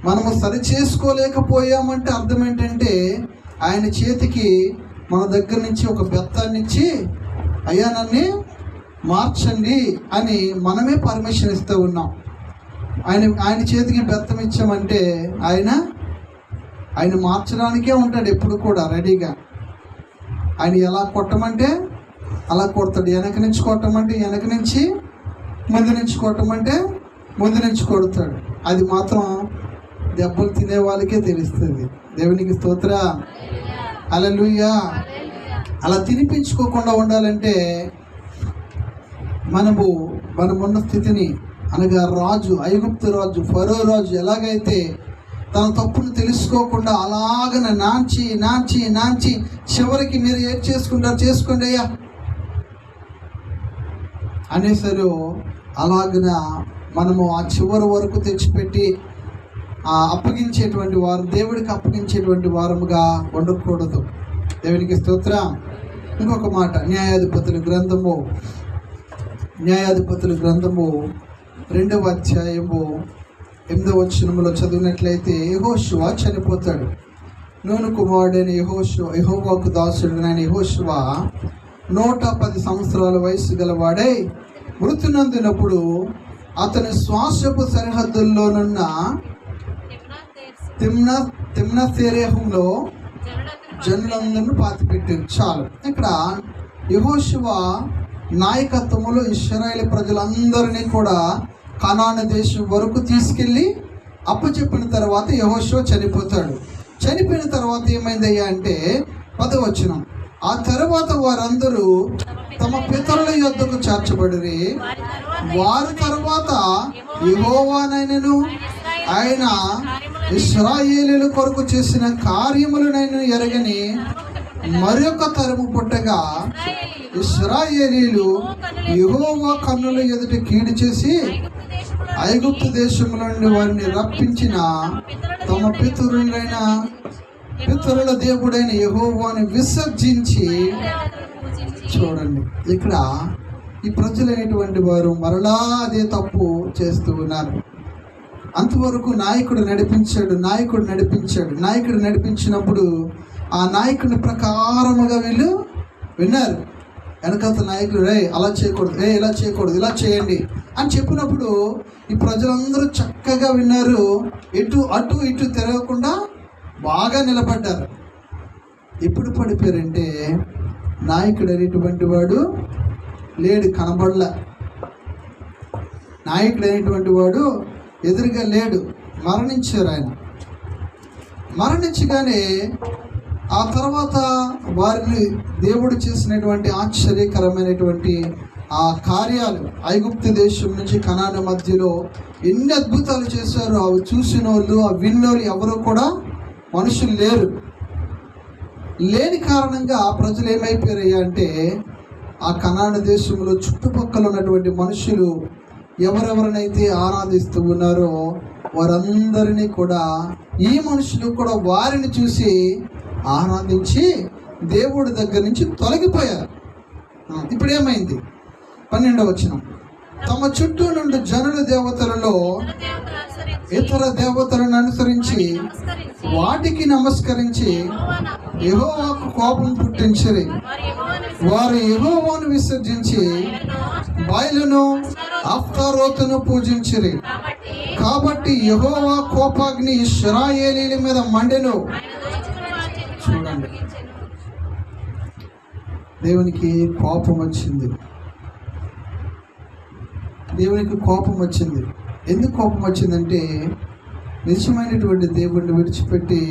మనము సరి చేసుకోలేకపోయామంటే అర్థం ఏంటంటే ఆయన చేతికి మన దగ్గర నుంచి ఒక బెత్తాన్ని ఇచ్చి అయ్యా నన్ను మార్చండి అని మనమే పర్మిషన్ ఇస్తూ ఉన్నాం. ఆయన చేతికి బెత్తం ఇచ్చామంటే ఆయన మార్చడానికే ఉంటాడు ఎప్పుడు కూడా రెడీగా. ఆయన ఎలా కొట్టమంటే అలా కొడతాడు. వెనక నుంచి కొట్టమంటే వెనక నుంచి, ముందు నుంచి కొట్టమంటే ముందు నుంచి కొడతాడు. అది మాత్రం దెబ్బలు తినే వాళ్ళకే తెలుస్తుంది. దేవునికి స్తోత్ర, హల్లెలూయా. అలా తినిపించుకోకుండా ఉండాలంటే మనమున్న స్థితిని, అనగా రాజు, ఐగుప్తు రాజు, ఫరో రాజు ఎలాగైతే తన తప్పును తెలుసుకోకుండా అలాగన నాంచి నాంచి నాంచి చివరికి మీరు ఏం చేసుకుంటారు చేసుకోండి అయ్యా అనేసరు, అలాగన మనము ఆ చివరి వరకు తెచ్చిపెట్టి అప్పగించేటువంటి వారు, దేవుడికి అప్పగించేటువంటి వారముగా ఉండకూడదు. దేవునికి స్తోత్రం. ఇంకొక మాట, న్యాయాధిపతుల గ్రంథము 2వ అధ్యాయము 8వ వచనములో చదివినట్లయితే యెహోషువ చనిపోతాడు. నూను కుమారుడైన యెహోవాకు దాసుడైన యెహోషువ 110 సంవత్సరాల వయసు గలవాడై మృతి నొందినప్పుడు అతని శ్వాసపు సరిహద్దుల్లోనున్న తిమ్నత్సేరేహులో జనులందరినీ పాతిపెట్టారు. చాలు. ఇక్కడ యెహోషువ నాయకత్వంలో ఇశ్రాయేలు ప్రజలందరినీ కూడా కనాను దేశం వరకు తీసుకెళ్ళి అప్పచెప్పిన తర్వాత యెహోషువ చనిపోతాడు. చనిపోయిన తర్వాత ఏమైందయ్యా అంటే 10వ వచనం, ఆ తర్వాత వారందరూ తమ పితరుల యొద్దకు చేర్చబడిరి. వారి తర్వాత యెహోవానైనను ఆయన ఇశ్రాయేలీయుల కొరకు చేసిన కార్యములనైనా ఎరగని మరొక తరము పుట్టగా ఇశ్రాయేలీయులు యెహోవా కన్నుల ఎదుట కీడు చేసి ఐగుప్తు దేశంలో నుండి వారిని రప్పించిన తమ పితరుల దేవుడైన యెహోవాని విసర్జించి, చూడండి ఇక్కడ ఈ ప్రజలైనటువంటి వారు మరలా అదే తప్పు చేస్తూ ఉన్నారు. అంతవరకు నాయకుడు నడిపించినప్పుడు ఆ నాయకుడి ప్రకారముగా వీళ్ళు విన్నారు. వెనకాల నాయకుడు అలా చేయకూడదు, ఇలా చేయకూడదు, ఇలా చేయండి అని చెప్పినప్పుడు ఈ ప్రజలందరూ చక్కగా విన్నారు. అటు ఇటు తిరగకుండా బాగా నిలబడ్డారు. ఎప్పుడు పడిపోయారంటే నాయకుడు అనేటువంటి వాడు లేడు, కనబడలే. నాయకుడు అనేటువంటి వాడు ఎదురుగా లేడు, మరణించారు. ఆయన మరణించగానే ఆ తర్వాత వారిని దేవుడు చేసినటువంటి ఆశ్చర్యకరమైనటువంటి ఆ కార్యాలు, ఐగుప్తు దేశం నుంచి కనాను మధ్యలో ఎన్ని అద్భుతాలు చేశారు. అవి చూసిన వాళ్ళు, ఆ విన్నోళ్ళు ఎవరు కూడా మనుషులు లేని కారణంగా ఆ ప్రజలు ఏమైపోయారయ్యా అంటే ఆ కనాను దేశంలో చుట్టుపక్కల ఉన్నటువంటి మనుషులు ఎవరెవరినైతే ఆరాధిస్తూ ఉన్నారో వారందరినీ కూడా ఈ మనుషులు కూడా వారిని చూసి ఆరాధించి దేవుడి దగ్గర నుంచి తొలగిపోయారు. ఇప్పుడు ఏమైంది? 12వ వచనం, తమ చుట్టూ నుండి జనుల దేవతలలో ఇతర దేవతలను అనుసరించి వాటికి నమస్కరించి యెహోవాకు కోపం పుట్టించిరి. వారు యెహోవాను విసర్జించి బయలును అష్తారోతును పూజించిరి. కాబట్టి యెహోవా కోపాగ్ని ఇశ్రాయేలీయుల మీద మండెను. చూడండి, దేవునికి కోపం వచ్చింది. ఎందుకు కోపం వచ్చిందంటే నిజమైనటువంటి దేవుడిని విడిచిపెట్టి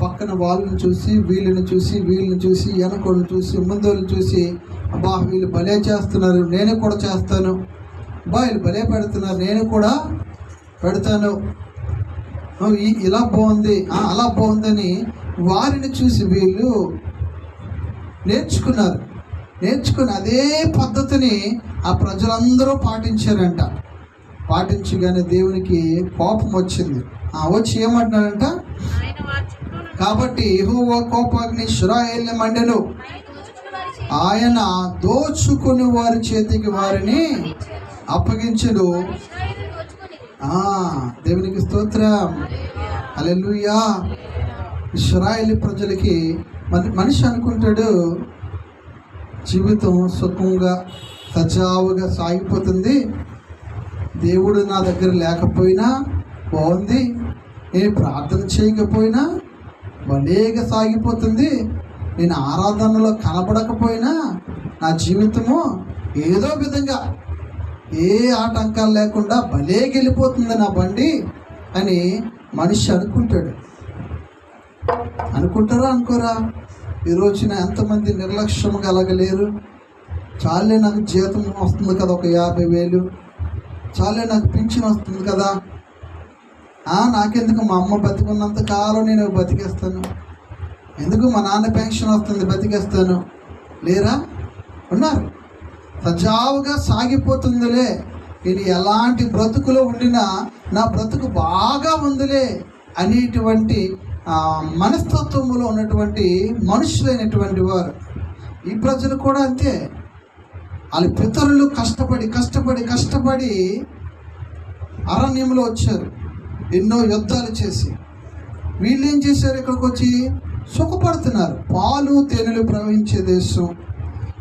పక్కన వాళ్ళని చూసి వీళ్ళని చూసి వెనకోళ్ళని చూసి ముందోళ్ళని చూసి, అబ్బా వీళ్ళు భలే చేస్తున్నారు, నేను కూడా చేస్తాను, అబ్బా వీళ్ళు భలే పెడుతున్నారు, నేను కూడా పెడతాను, ఇలా బాగుంది, అలా బాగుందని వారిని చూసి వీళ్ళు నేర్చుకుని అదే పద్ధతిని ఆ ప్రజలందరూ పాటించారంట. పాటించగానే దేవునికి కోపం వచ్చింది. వచ్చి ఏమంటున్నాడంట, కాబట్టి యెహోవా కోపాగ్ని ఇశ్రాయేలును మండెను. ఆయన దోచుకుని వారి చేతికి వారిని అప్పగించెను. దేవునికి స్తోత్రం. హల్లెలూయా. ఇశ్రాయేలు ప్రజలకి మనిషి అనుకుంటాడు జీవితం సుఖంగా సజావుగా సాగిపోతుంది, దేవుడు నా దగ్గర లేకపోయినా బాగుంది, నేను ప్రార్థన చేయకపోయినా భలేగా సాగిపోతుంది, నేను ఆరాధనలో కనపడకపోయినా నా జీవితము ఏదో విధంగా ఏ ఆటంకాలు లేకుండా భలేగా వెళ్ళిపోతుంది నా బండి అని మనిషి అనుకుంటాడు. అనుకుంటారా అనుకోరా? ఈ రోజున ఎంతమంది నిర్లక్ష్యంగా అలాగలేరు? చాలే నాకు జీతం వస్తుంది కదా, ఒక 50,000, చాలే నాకు పింఛన్ వస్తుంది కదా, నాకెందుకు, మా అమ్మ బతికున్నంత కాలం నేను బతికేస్తాను, ఎందుకు మా నాన్న పెన్షన్ వస్తుంది బతికేస్తాను. లేరా? ఉన్నారు. సజావుగా సాగిపోతుందిలే, నేను ఎలాంటి బ్రతుకులో ఉండినా నా బ్రతుకు బాగా ఉందిలే అనేటువంటి మనస్తత్వంలో ఉన్నటువంటి మనుషులైనటువంటి వారు. ఈ ప్రజలు కూడా అంతే. వాళ్ళ పితరులు కష్టపడి కష్టపడి కష్టపడి అరణ్యంలో వచ్చారు, ఎన్నో యుద్ధాలు చేసి. వీళ్ళు ఏం చేశారు? ఇక్కడికి వచ్చి సుఖపడుతున్నారు. పాలు తేనెలు ప్రవహించే దేశం,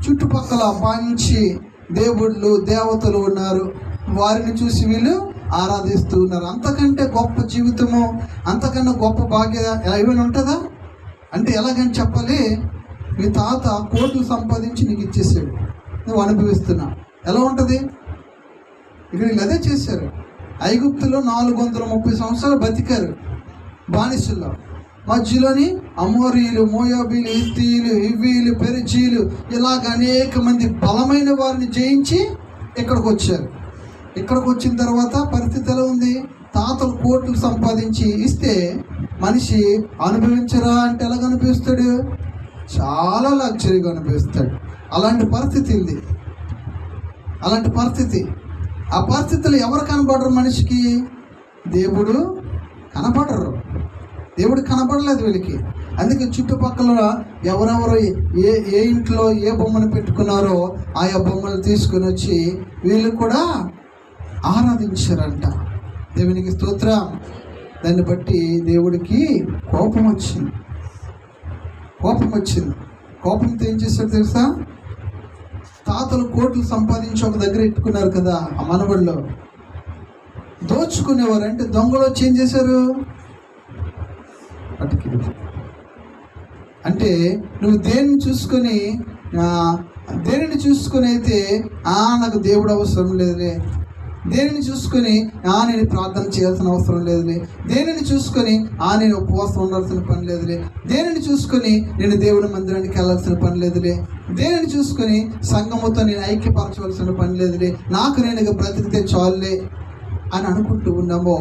చుట్టుపక్కల మంచి దేవుళ్ళు దేవతలు ఉన్నారు, వారిని చూసి వీళ్ళు ఆరాధిస్తూ ఉన్నారు. అంతకంటే గొప్ప జీవితము, అంతకన్నా గొప్ప భాగ్య ఏమైనా ఉంటుందా? అంటే ఎలాగని చెప్పాలి? మీ తాత కోట్లు సంపాదించి నీకు ఇచ్చేసాడు, నువ్వు అనుభవిస్తున్నావు, ఎలా ఉంటుంది? ఇక్కడ వీళ్ళు అదే చేశారు. ఐగుప్తులో 430 సంవత్సరాలు బతికారు బానిసల్లో. మధ్యలోని అమోరీలు, మోయాబీలు, హిత్తీలు, హివ్వీలు, పెరిజీలు, ఇలాగ అనేక మంది బలమైన వారిని జయించి ఇక్కడికి వచ్చారు. ఇక్కడికి వచ్చిన తర్వాత పరిస్థితి ఎలా ఉంది? తాతలు కోట్లు సంపాదించి ఇస్తే మనిషి అనుభవించరా అంటే ఎలాగ అనిపిస్తాడు? చాలా లగ్జరీగా అనిపిస్తాడు. అలాంటి పరిస్థితి ఉంది, అలాంటి పరిస్థితి. ఆ పరిస్థితులు ఎవరు కనపడరు మనిషికి? దేవుడు కనపడరు, దేవుడు కనపడలేదు వీళ్ళకి. అందుకే చుట్టుపక్కల ఎవరెవరు ఏ ఇంట్లో ఏ బొమ్మను పెట్టుకున్నారో ఆయా బొమ్మలు తీసుకుని వచ్చి వీళ్ళు కూడా ఆరాధించారంట. దేవునికి స్తోత్రం. దాన్ని బట్టి దేవుడికి కోపం వచ్చింది. కోపంతో ఏం చేశాడు తెలుసా? తాతలు కోట్లు సంపాదించి ఒక దగ్గర పెట్టుకున్నారు కదా, ఆ మనబడిలో దోచుకునేవారు. అంటే దొంగలు వచ్చి ఏం చేశారు? అంటే నువ్వు దేనిని చూసుకొని అయితే నాకు దేవుడు అవసరం లేదులే, దేనిని చూసుకొని నేను ప్రార్థన చేయాల్సిన అవసరం లేదులే, దేనిని చూసుకొని నేను ఉపవాసం ఉండాల్సిన పని లేదులే, దేనిని చూసుకొని నేను దేవుని మందిరానికి వెళ్ళాల్సిన పని లేదులే, దేనిని చూసుకొని సంఘముతో నేను ఐక్యపరచవలసిన పని లేదులే, నాకు నేను బ్రతికితే చాలులే అని అనుకుంటూ ఉన్నామో,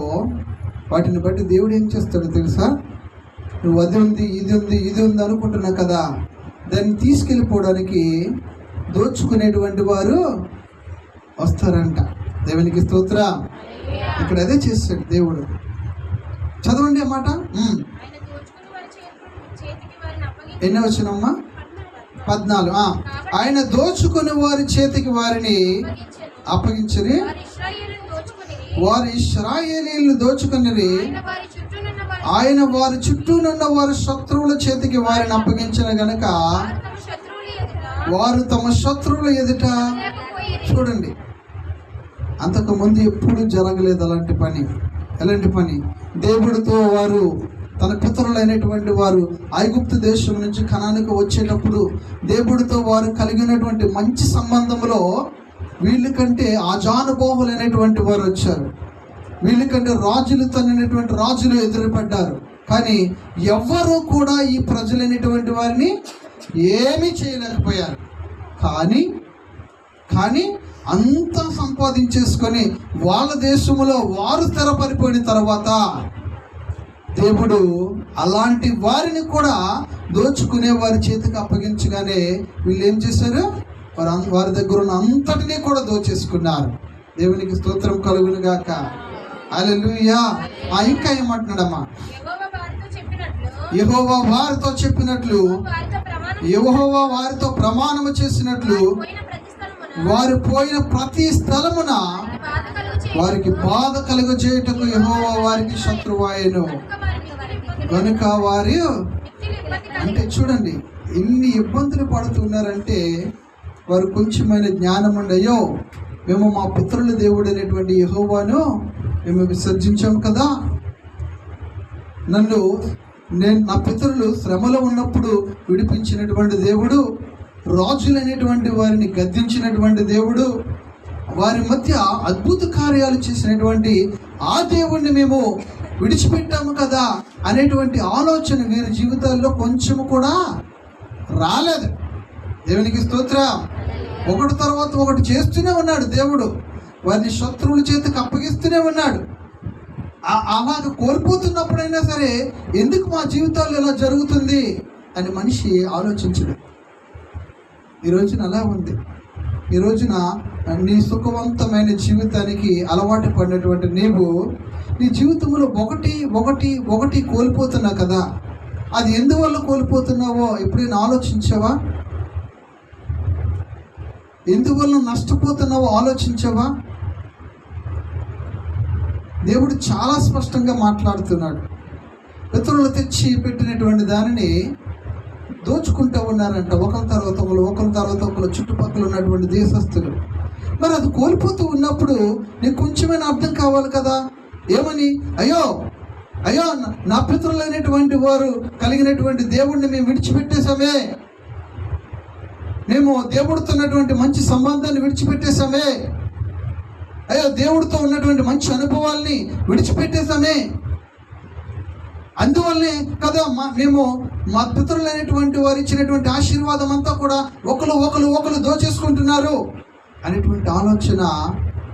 వాటిని బట్టి దేవుడు ఏం చేస్తాడో తెలుసా? నువ్వు అది ఉంది ఇది ఉంది అనుకుంటున్నావు కదా, దాన్ని తీసుకెళ్ళిపోవడానికి దోచుకునేటువంటి వారు వస్తారంట. దేవునికి స్తోత్రం. ఇక్కడ అదే చేస్తాడు దేవుడు. చదవండి ఆ మాట. ఎన్ని వచ్చినమ్మా? 14. ఆయన దోచుకుని వారి చేతికి వారిని అప్పగించరి, వారు ఇశ్రాయేలీయులు దోచుకుని ఆయన వారి చుట్టూనున్న వారి శత్రువుల చేతికి వారిని అప్పగించిన గనక వారు తమ శత్రువుల ఎదుట. చూడండి, అంతకుముందు ఎప్పుడు జరగలేదు అలాంటి పని. ఎలాంటి పని? దేవుడితో వారు తన పితరులైనటువంటి వారు ఐగుప్తు దేశం నుంచి కనానికి వచ్చేటప్పుడు దేవుడితో వారు కలిగినటువంటి మంచి సంబంధంలో వీళ్ళకంటే ఆజానుభావులైనటువంటి వారు వచ్చారు. వీళ్ళకంటే రాజులు తన్నినటువంటి రాజులు ఎదురుపడ్డారు. కానీ ఎవ్వరూ కూడా ఈ ప్రజలైనటువంటి వారిని ఏమీ చేయలేకపోయారు. కానీ అంతా సంపాదించేసుకొని వాళ్ళ దేశంలో వారు స్థిరపడిపోయిన తర్వాత దేవుడు అలాంటి వారిని కూడా దోచుకునే వారి చేతికి అప్పగించగానే వీళ్ళు ఏం చేశారు? వారి దగ్గర ఉన్న అంతటినీ కూడా దోచేసుకున్నారు. దేవునికి స్తోత్రం కలుగును గాక. హల్లెలూయా. ఇంకా ఏమంటున్నాడమ్మా? యెహోవా వారితో చెప్పినట్లు యెహోవా వారితో ప్రమాణము చేసినట్లు వారు పోయిన ప్రతి స్థలమున వారికి బాధ కలుగజేయుటకు యెహోవా వారికి శత్రువాయెను కనుక వారు అంటే చూడండి ఎన్ని ఇబ్బందులు పడుతున్నారంటే వారు కొంచెమైన జ్ఞానం ఉండయో మేము మా పితరుల దేవుడు అనేటువంటి యెహోవాను మేము విసర్జించాము కదా, నా పితరులు శ్రమలో ఉన్నప్పుడు విడిపించినటువంటి దేవుడు, రాజులైనటువంటి వారిని గద్దించినటువంటి దేవుడు, వారి మధ్య అద్భుత కార్యాలు చేసినటువంటి ఆ దేవుణ్ణి మేము విడిచిపెట్టాము కదా అనేటువంటి ఆలోచన వీరి జీవితాల్లో కొంచెము కూడా రాలేదు. దేవునికి స్తోత్రం. ఒకటి తర్వాత ఒకటి చేస్తూనే ఉన్నాడు దేవుడు, వారిని శత్రువుల చేతికి అప్పగిస్తూనే ఉన్నాడు. అలాగ కోల్పోతున్నప్పుడైనా సరే ఎందుకు మా జీవితాల్లో ఇలా జరుగుతుంది అని మనిషి ఆలోచించడు. ఈ రోజున అలా ఉంది. ఈ రోజున నీ సుఖవంతమైన జీవితానికి అలవాటు పడినటువంటి నీవు నీ జీవితంలో ఒకటి కోల్పోతున్నావు కదా, అది ఎందువల్ల కోల్పోతున్నావో ఎప్పుడైనా ఆలోచించావా? ఎందువల్ల నష్టపోతున్నావో ఆలోచించావా? దేవుడు చాలా స్పష్టంగా మాట్లాడుతున్నాడు. పితరులు తెచ్చి పెట్టినటువంటి దానిని దోచుకుంటూ ఉన్నారంట, ఒకరి తర్వాత ఒకరు చుట్టుపక్కల ఉన్నటువంటి దేశస్తులు. మరి అది కోల్పోతూ ఉన్నప్పుడు నీకు కొంచెమైనా అర్థం కావాలి కదా. ఏమని? అయ్యో నా పితరులైనటువంటి వారు కలిగినటువంటి దేవుడిని మేము విడిచిపెట్టేశామే, మేము దేవుడితో ఉన్నటువంటి మంచి సంబంధాన్ని విడిచిపెట్టేశామే, అయ్యో దేవుడితో ఉన్నటువంటి మంచి అనుభవాల్ని విడిచిపెట్టేశామే, అందువల్లే కదా మేము మా పితరులైనటువంటి వారు ఇచ్చినటువంటి ఆశీర్వాదం అంతా కూడా ఒకరు దోచేసుకుంటున్నారు అనేటువంటి ఆలోచన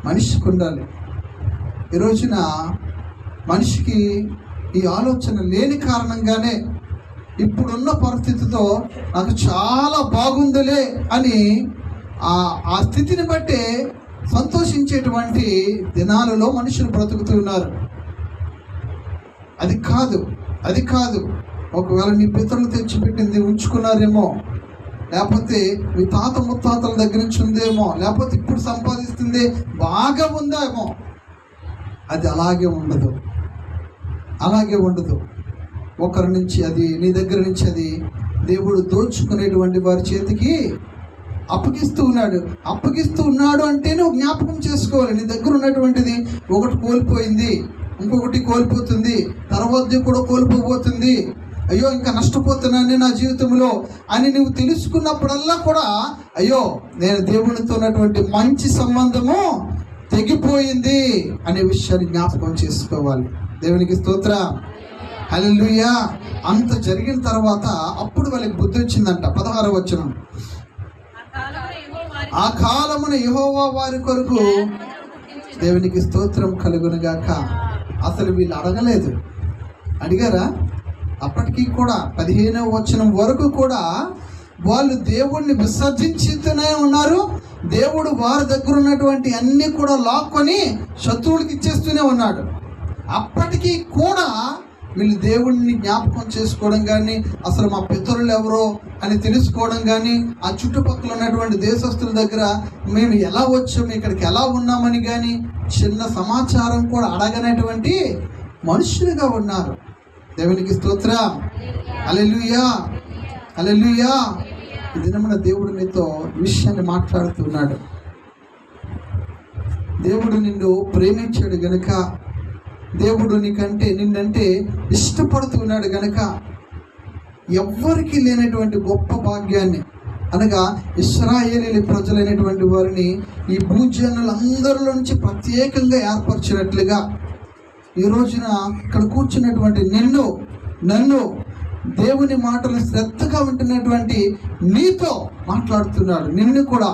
మనిషికి ఉండాలి. ఈ రోజున మనిషికి ఈ ఆలోచన లేని కారణంగానే ఇప్పుడున్న పరిస్థితితో నాకు చాలా బాగుందిలే అని ఆ స్థితిని బట్టే సంతోషించేటువంటి దినాలలో మనుషులు బ్రతుకుతున్నారు. అది కాదు. ఒకవేళ మీ పితరులు తెచ్చిపెట్టింది ఉంచుకున్నారేమో, లేకపోతే మీ తాత ముత్తాతల దగ్గర నుంచి ఉందేమో, లేకపోతే ఇప్పుడు సంపాదిస్తుంది బాగా ఉందేమో, అది అలాగే ఉండదు. ఒకరి నుంచి అది నీ దగ్గర నుంచి అది దేవుడు దోచుకునేటువంటి వారి చేతికి అప్పగిస్తూ ఉన్నాడు అంటే నువ్వు జ్ఞాపకం చేసుకోవాలి. నీ దగ్గర ఉన్నటువంటిది ఒకటి కోల్పోయింది, ఇంకొకటి కోల్పోతుంది, తర్వాత కూడా కోల్పోబోతుంది, అయ్యో ఇంకా నష్టపోతున్నాను నా జీవితంలో అని నువ్వు తెలుసుకున్నప్పుడల్లా కూడా అయ్యో నేను దేవునితో ఉన్నటువంటి మంచి సంబంధము తెగిపోయింది అనే విషయాన్ని జ్ఞాపకం చేసుకోవాలి. దేవునికి స్తోత్రం. హల్లెలూయా. అంత జరిగిన తర్వాత అప్పుడు వాళ్ళకి బుద్ధి వచ్చిందంట. 16వ వచనం, ఆ కాలమున యెహోవా వారి కొరకు దేవునికి స్తోత్రం కలుగునుగాక. అసలు వీళ్ళు అడగలేదు, అడిగారా? అప్పటికీ కూడా 15వ వచనం వరకు కూడా వాళ్ళు దేవుణ్ణి విసర్జించుతూనే ఉన్నారు. దేవుడు వారి దగ్గర ఉన్నటువంటి అన్ని కూడా లాక్కొని శత్రువులకి ఇచ్చేస్తూనే ఉన్నాడు. అప్పటికీ కూడా వీళ్ళు దేవుడిని జ్ఞాపకం చేసుకోవడం కానీ, అసలు మా పితరులు ఎవరో అని తెలుసుకోవడం కానీ, ఆ చుట్టుపక్కల ఉన్నటువంటి దేశస్తుల దగ్గర మేము ఎలా వచ్చాము, ఇక్కడికి ఎలా ఉన్నామని కానీ చిన్న సమాచారం కూడా అడగనటువంటి మనుషులుగా ఉన్నారు. దేవునికి స్తోత్రం. హల్లెలూయా. ఈ దినమున దేవుడు నీతో విషయాన్ని మాట్లాడుతున్నాడు. దేవుడు నిన్ను ప్రేమించాడు గనుక, దేవుడు నిన్నంటే ఇష్టపడుతున్నాడు గనక ఎవ్వరికి లేనటువంటి గొప్ప భాగ్యాన్ని, అనగా ఇశ్రాయేలీయుల ప్రజలైనటువంటి వారిని ఈ భూజనులందరిలో నుంచి ప్రత్యేకంగా ఏర్పరిచినట్లుగా ఈ రోజున ఇక్కడ కూర్చున్నటువంటి నన్ను దేవుని మాటలు శ్రద్ధగా వింటున్నటువంటి నీతో మాట్లాడుతున్నాడు. నిన్ను కూడా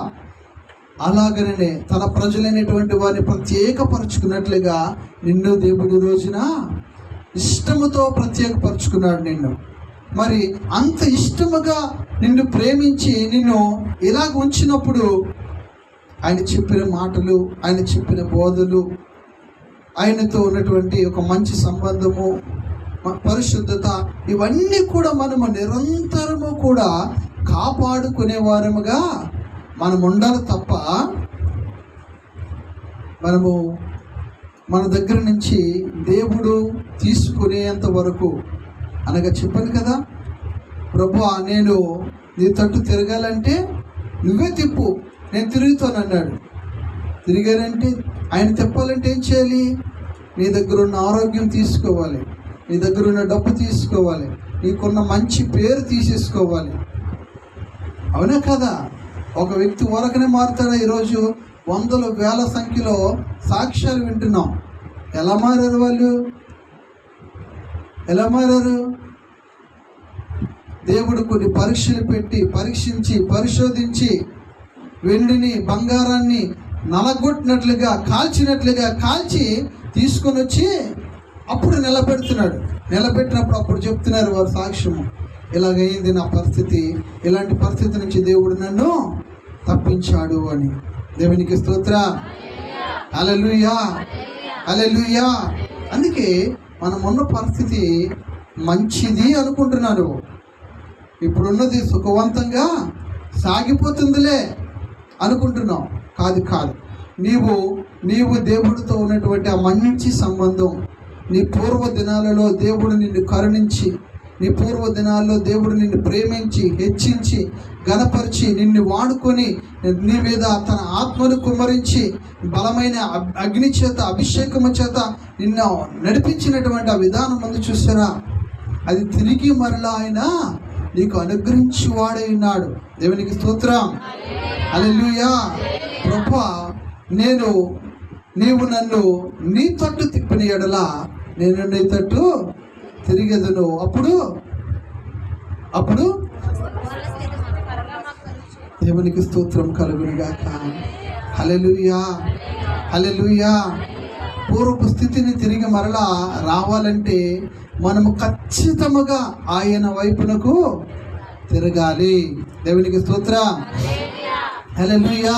అలాగనే తన ప్రజలైనటువంటి వారిని ప్రత్యేకపరుచుకున్నట్లుగా నిన్ను దేవుడు రోజున ఇష్టముతో ప్రత్యేకపరుచుకున్నాడు నిన్ను. మరి అంత ఇష్టముగా నిన్ను ప్రేమించి నిన్ను ఇలాగ ఉంచినప్పుడు ఆయన చెప్పిన మాటలు, ఆయన చెప్పిన బోధలు, ఆయనతో ఉన్నటువంటి ఒక మంచి సంబంధము, పరిశుద్ధత, ఇవన్నీ కూడా మనము నిరంతరము కూడా కాపాడుకునే వారముగా మనం ఉండాలి తప్ప మనము మన దగ్గర నుంచి దేవుడు తీసుకునేంత వరకు అనగా చెప్పాను కదా, ప్రభువా నేను నీ తట్టు తిరగాలంటే నువ్వే తిప్పు, నేను తిరుగుతానన్నాడు. తిరిగారంటే ఆయన తిప్పాలంటే ఏం చేయాలి? నీ దగ్గర ఉన్న ఆరోగ్యం తీసుకోవాలి, నీ దగ్గర ఉన్న డబ్బు తీసుకోవాలి, నీకున్న మంచి పేరు తీసేసుకోవాలి. అవునా కదా? ఒక వ్యక్తి వరకనే మారుతాడా? ఈరోజు వందల వేల సంఖ్యలో సాక్ష్యాలు వింటున్నాం. ఎలా మారారు వాళ్ళు? ఎలా మారారు? దేవుడు కొన్ని పరీక్షలు పెట్టి పరీక్షించి పరిశోధించి వెండిని బంగారాన్ని నలగొట్టినట్లుగా కాల్చినట్లుగా కాల్చి తీసుకొని వచ్చి అప్పుడు నిలబెడుతున్నాడు. నిలబెట్టినప్పుడు అప్పుడు చెప్తున్నారు వారు సాక్ష్యము, ఇలాగైంది నా పరిస్థితి, ఇలాంటి పరిస్థితి నుంచి దేవుడు నన్ను తప్పించాడు అని. దేవునికి స్తోత్రం, హల్లెలూయా, హల్లెలూయా. అందుకే మనం ఉన్న పరిస్థితి మంచిది అనుకుంటున్నాను, ఇప్పుడున్నది సుఖవంతంగా సాగిపోతుందిలే అనుకుంటున్నావు. కాదు కాదు, నీవు దేవుడితో ఉన్నటువంటి ఆ మంచి సంబంధం, నీ పూర్వ దినాలలో దేవుడు నిన్ను కరుణించి, నీ పూర్వ దినాల్లో దేవుడు నిన్ను ప్రేమించి హెచ్చించి ఘనపరిచి నిన్ను వాడుకొని నీ మీద తన ఆత్మను కుమ్మరించి బలమైన అగ్ని చేత అభిషేకము చేత నిన్ను నడిపించినటువంటి ఆ విధానం ముందు చూసారా, అది తిరిగి మరలా ఆయన నీకు అనుగ్రహించి వాడై ఉన్నాడు. దేవునికి స్తోత్రం, హల్లెలూయా. ప్రభువా నీవు నన్ను నీ తట్టు తిప్పిన ఎడల నేను నీ తట్టు తిరిగెదను. అప్పుడు దేవునికి స్తోత్రం కలుగునుగాక. హల్లెలూయా, హల్లెలూయా. పూర్వపు స్థితిని తిరిగి మరలా రావాలంటే మనము ఖచ్చితంగా ఆయన వైపునకు తిరగాలి. దేవునికి స్తోత్రం, హల్లెలూయా.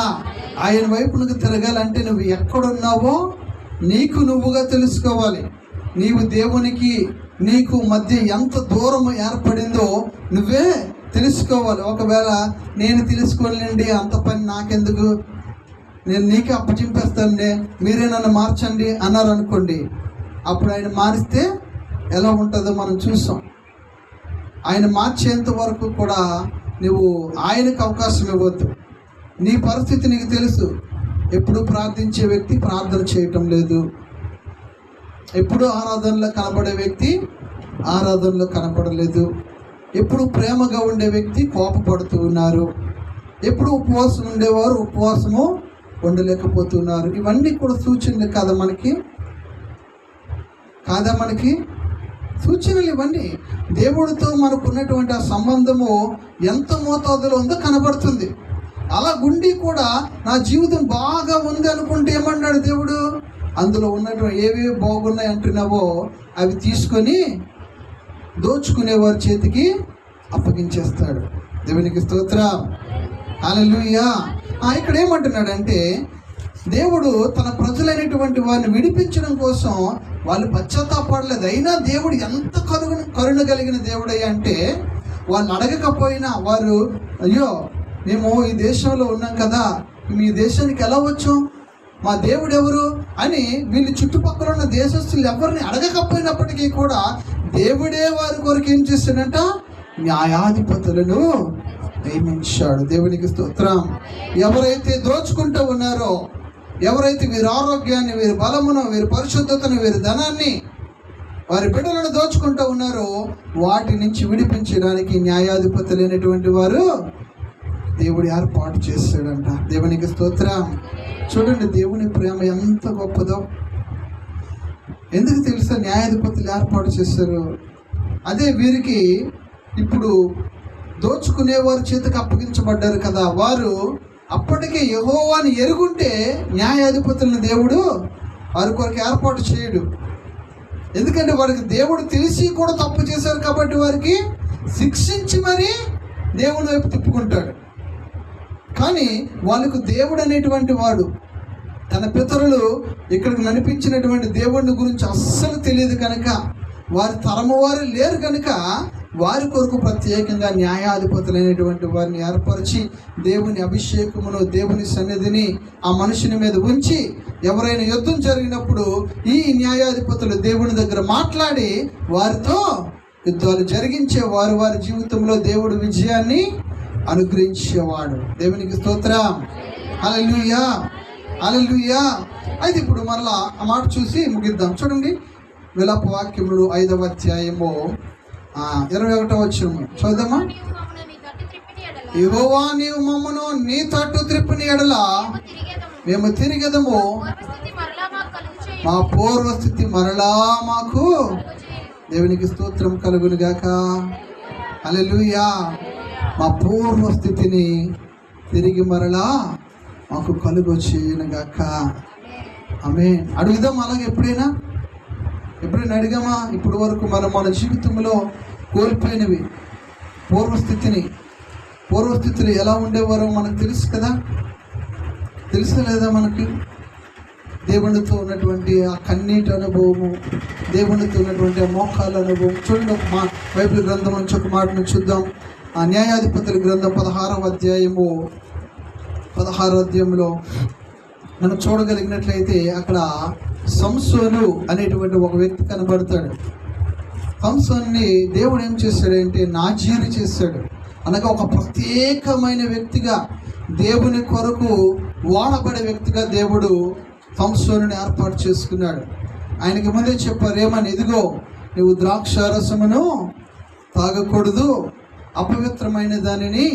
ఆయన వైపునకు తిరగాలంటే నువ్వు ఎక్కడున్నావో నీకు నువ్వుగా తెలుసుకోవాలి. నీవు దేవునికి నీకు మధ్య ఎంత దూరం ఏర్పడిందో నువ్వే తెలుసుకోవాలి. ఒకవేళ నేను తెలుసుకోలేండి, అంత పని నాకెందుకు, నేను నీకే అప్పచెప్పేస్తానండి, మీరే నన్ను మార్చండి అన్నారు అనుకోండి, అప్పుడు ఆయన మారిస్తే ఎలా ఉంటుందో మనం చూసాం. ఆయన మార్చేంత వరకు కూడా నువ్వు ఆయనకు అవకాశం ఇవ్వద్దు. నీ పరిస్థితి నీకు తెలుసు. ఎప్పుడు ప్రార్థించే వ్యక్తి ప్రార్థన చేయటం లేదు, ఎప్పుడు ఆరాధనలో కనబడే వ్యక్తి ఆరాధనలో కనపడలేదు, ఎప్పుడు ప్రేమగా ఉండే వ్యక్తి కోపపడుతూ ఉన్నారు, ఎప్పుడు ఉపవాసం ఉండేవారు ఉపవాసము ఉండలేకపోతున్నారు. ఇవన్నీ కూడా సూచనలు కాదా మనకి సూచనలు ఇవన్నీ. దేవుడితో మనకు ఉన్నటువంటి ఆ సంబంధము ఎంత మోతాదులో ఉందో కనబడుతుంది. అలా గుండి కూడా నా జీవితం బాగా ఉంది అనుకుంటే ఏమన్నాడు దేవుడు, అందులో ఉన్నటువంటి ఏవి బాగున్నాయి అంటున్నావో అవి తీసుకొని దోచుకునే వారి చేతికి అప్పగించేస్తాడు. దేవునికి స్తోత్రం, హల్లెలూయా. ఇక్కడ ఏమంటున్నాడంటే దేవుడు తన ప్రజలైనటువంటి వారిని విడిపించడం కోసం వాళ్ళు పశ్చాత్తాపడలేదు. అయినా దేవుడు ఎంత కరుణ కలిగిన దేవుడయ్యా అంటే వాళ్ళు అడగకపోయినా వారు, అయ్యో మేము ఈ దేశంలో ఉన్నాం కదా, మీ దేశానికి ఎలా వచ్చాం, మా దేవుడు ఎవరు అని వీళ్ళు చుట్టుపక్కల ఉన్న దేశస్తులు ఎవరిని అడగకపోయినప్పటికీ కూడా దేవుడే వారి కొరకు ఏం చేశాడంట, న్యాయాధిపతులను నియమించాడు. దేవునికి స్తోత్రం. ఎవరైతే దోచుకుంటూ ఉన్నారో, ఎవరైతే వీరి ఆరోగ్యాన్ని, వీరి బలమును, వీరి పరిశుద్ధతను, వీరి ధనాన్ని, వారి బిడ్డలను దోచుకుంటూ ఉన్నారో వాటి నుంచి విడిపించడానికి న్యాయాధిపతులైనటువంటి వారు దేవుడు ఏర్పాటు చేశాడంట. దేవునికి స్తోత్రం. చూడండి దేవుని ప్రేమ ఎంత గొప్పదో. ఎందుకు తెలుసా న్యాయాధిపతులు ఏర్పాటు చేశారు? అదే వీరికి ఇప్పుడు దోచుకునే వారి చేతికి అప్పగించబడ్డారు కదా, వారు అప్పటికే యెహోవాని ఎరుగుంటే న్యాయాధిపతులను దేవుడు వారి కొరకు ఏర్పాటు చేయడు. ఎందుకంటే వారికి దేవుడు తెలిసి కూడా తప్పు చేశారు కాబట్టి వారికి శిక్షించి మరీ దేవుని వైపు తిప్పుకుంటాడు. కానీ వాళ్ళకు దేవుడు అనేటువంటి వాడు, తన పితరులు ఇక్కడికి నడిపించినటువంటి దేవుడిని గురించి అస్సలు తెలియదు కనుక, వారి తరము వారు లేరు కనుక వారి కొరకు ప్రత్యేకంగా న్యాయాధిపతులైనటువంటి వారిని ఏర్పరిచి దేవుని అభిషేకమును, దేవుని సన్నిధిని ఆ మనుషుని మీద ఉంచి, ఎవరైనా యుద్ధం జరిగినప్పుడు ఈ న్యాయాధిపతులు దేవుని దగ్గర మాట్లాడి వారితో యుద్ధాలు జరిగించే వారి వారి జీవితంలో దేవుడు విజయాన్ని అనుగ్రహించేవాడు. దేవునికి స్తోత్రం. హల్లెలూయా, హల్లెలూయా. అయితే ఇప్పుడు మరలా ఆ మాట చూసి ముగిద్దాం. చూడండి, విలాప వాక్యములు 5వ అధ్యాయము 21వ వచనం చూద్దామా. యెహోవా నీవు మమ్మను నీ తట్టు త్రిప్పిన యెడల మేము తిరిగెదము, మా పూర్వస్థితి మరలా మాకు. దేవునికి స్తోత్రం కలుగును గాక. హల్లెలూయా. మా పూర్వస్థితిని తిరిగి మరలా మాకు కలుగొచ్చేయను గాక. ఆమేన్. అడుగుదాం అలాగే ఎప్పుడైనా అడిగామా? ఇప్పటి వరకు మన జీవితంలో కోల్పోయినవి పూర్వస్థితులు ఎలా ఉండేవారో మనకు తెలుసు కదా, తెలుసు లేదా మనకి? దేవునితో ఉన్నటువంటి ఆ కన్నీటి అనుభవము, దేవునితో ఉన్నటువంటి ఆ మోకాల అనుభవం. చూడండి, ఒక బైబిల్ గ్రంథం నుంచి ఒక మాటను చూద్దాం. ఆ న్యాయాధిపతుల గ్రంథం 16వ అధ్యాయంలో మనం చూడగలిగినట్లయితే అక్కడ సంసోను అనేటువంటి ఒక వ్యక్తి కనబడతాడు. సంసోన్ని దేవుడు ఏం చేశాడంటే నాజీరు చేశాడు. అనగా ఒక ప్రత్యేకమైన వ్యక్తిగా, దేవుని కొరకు వాడబడే వ్యక్తిగా దేవుడు సంసోనుని ఏర్పాటు చేసుకున్నాడు. ఆయనకి ముందే చెప్పారు ఏమని, ఇదిగో నువ్వు ద్రాక్షారసమును తాగకూడదు, అపవిత్రమైన దానిని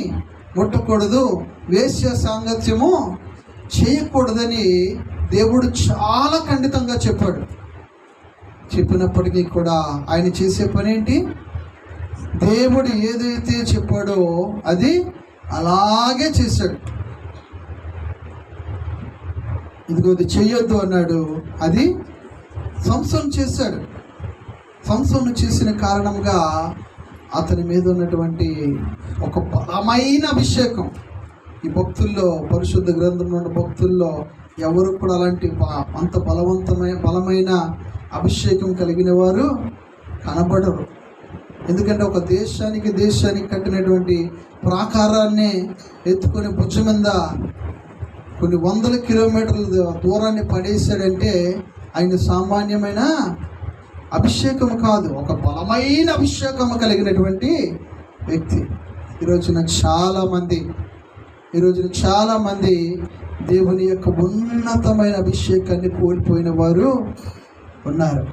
ముట్టకూడదు, వేశ్య సాంగత్యము చేయకూడదని దేవుడు చాలా ఖండితంగా చెప్పాడు. చెప్పినప్పటికీ కూడా ఆయన చేసే పని ఏంటి? దేవుడు ఏదైతే చెప్పాడో అది అలాగే చేశాడు. ఇదిగో ఇది చెయ్యొద్దు అన్నాడు, అది సంసోను చేశాడు. సంసోను చేసిన కారణంగా అతని మీద ఉన్నటువంటి ఒక బలమైన అభిషేకం, ఈ భక్తుల్లో, పరిశుద్ధ గ్రంథంలో ఉన్న భక్తుల్లో ఎవరు కూడా అలాంటి అంత బలమైన అభిషేకం కలిగిన వారు కనబడరు. ఎందుకంటే ఒక దేశానికి కట్టినటువంటి ప్రాకారాన్ని ఎత్తుకొని భుజం మీద కొన్ని 100 కిలోమీటర్ల దూరాన్ని పడేశాడంటే ఆయన సామాన్యమైన అభిషేకం కాదు, ఒక బలమైన అభిషేకం కలిగినటువంటి వ్యక్తి. ఈరోజున చాలామంది దేవుని యొక్క ఉన్నతమైన అభిషేకాన్ని కోల్పోయిన వారు ఉన్నారు.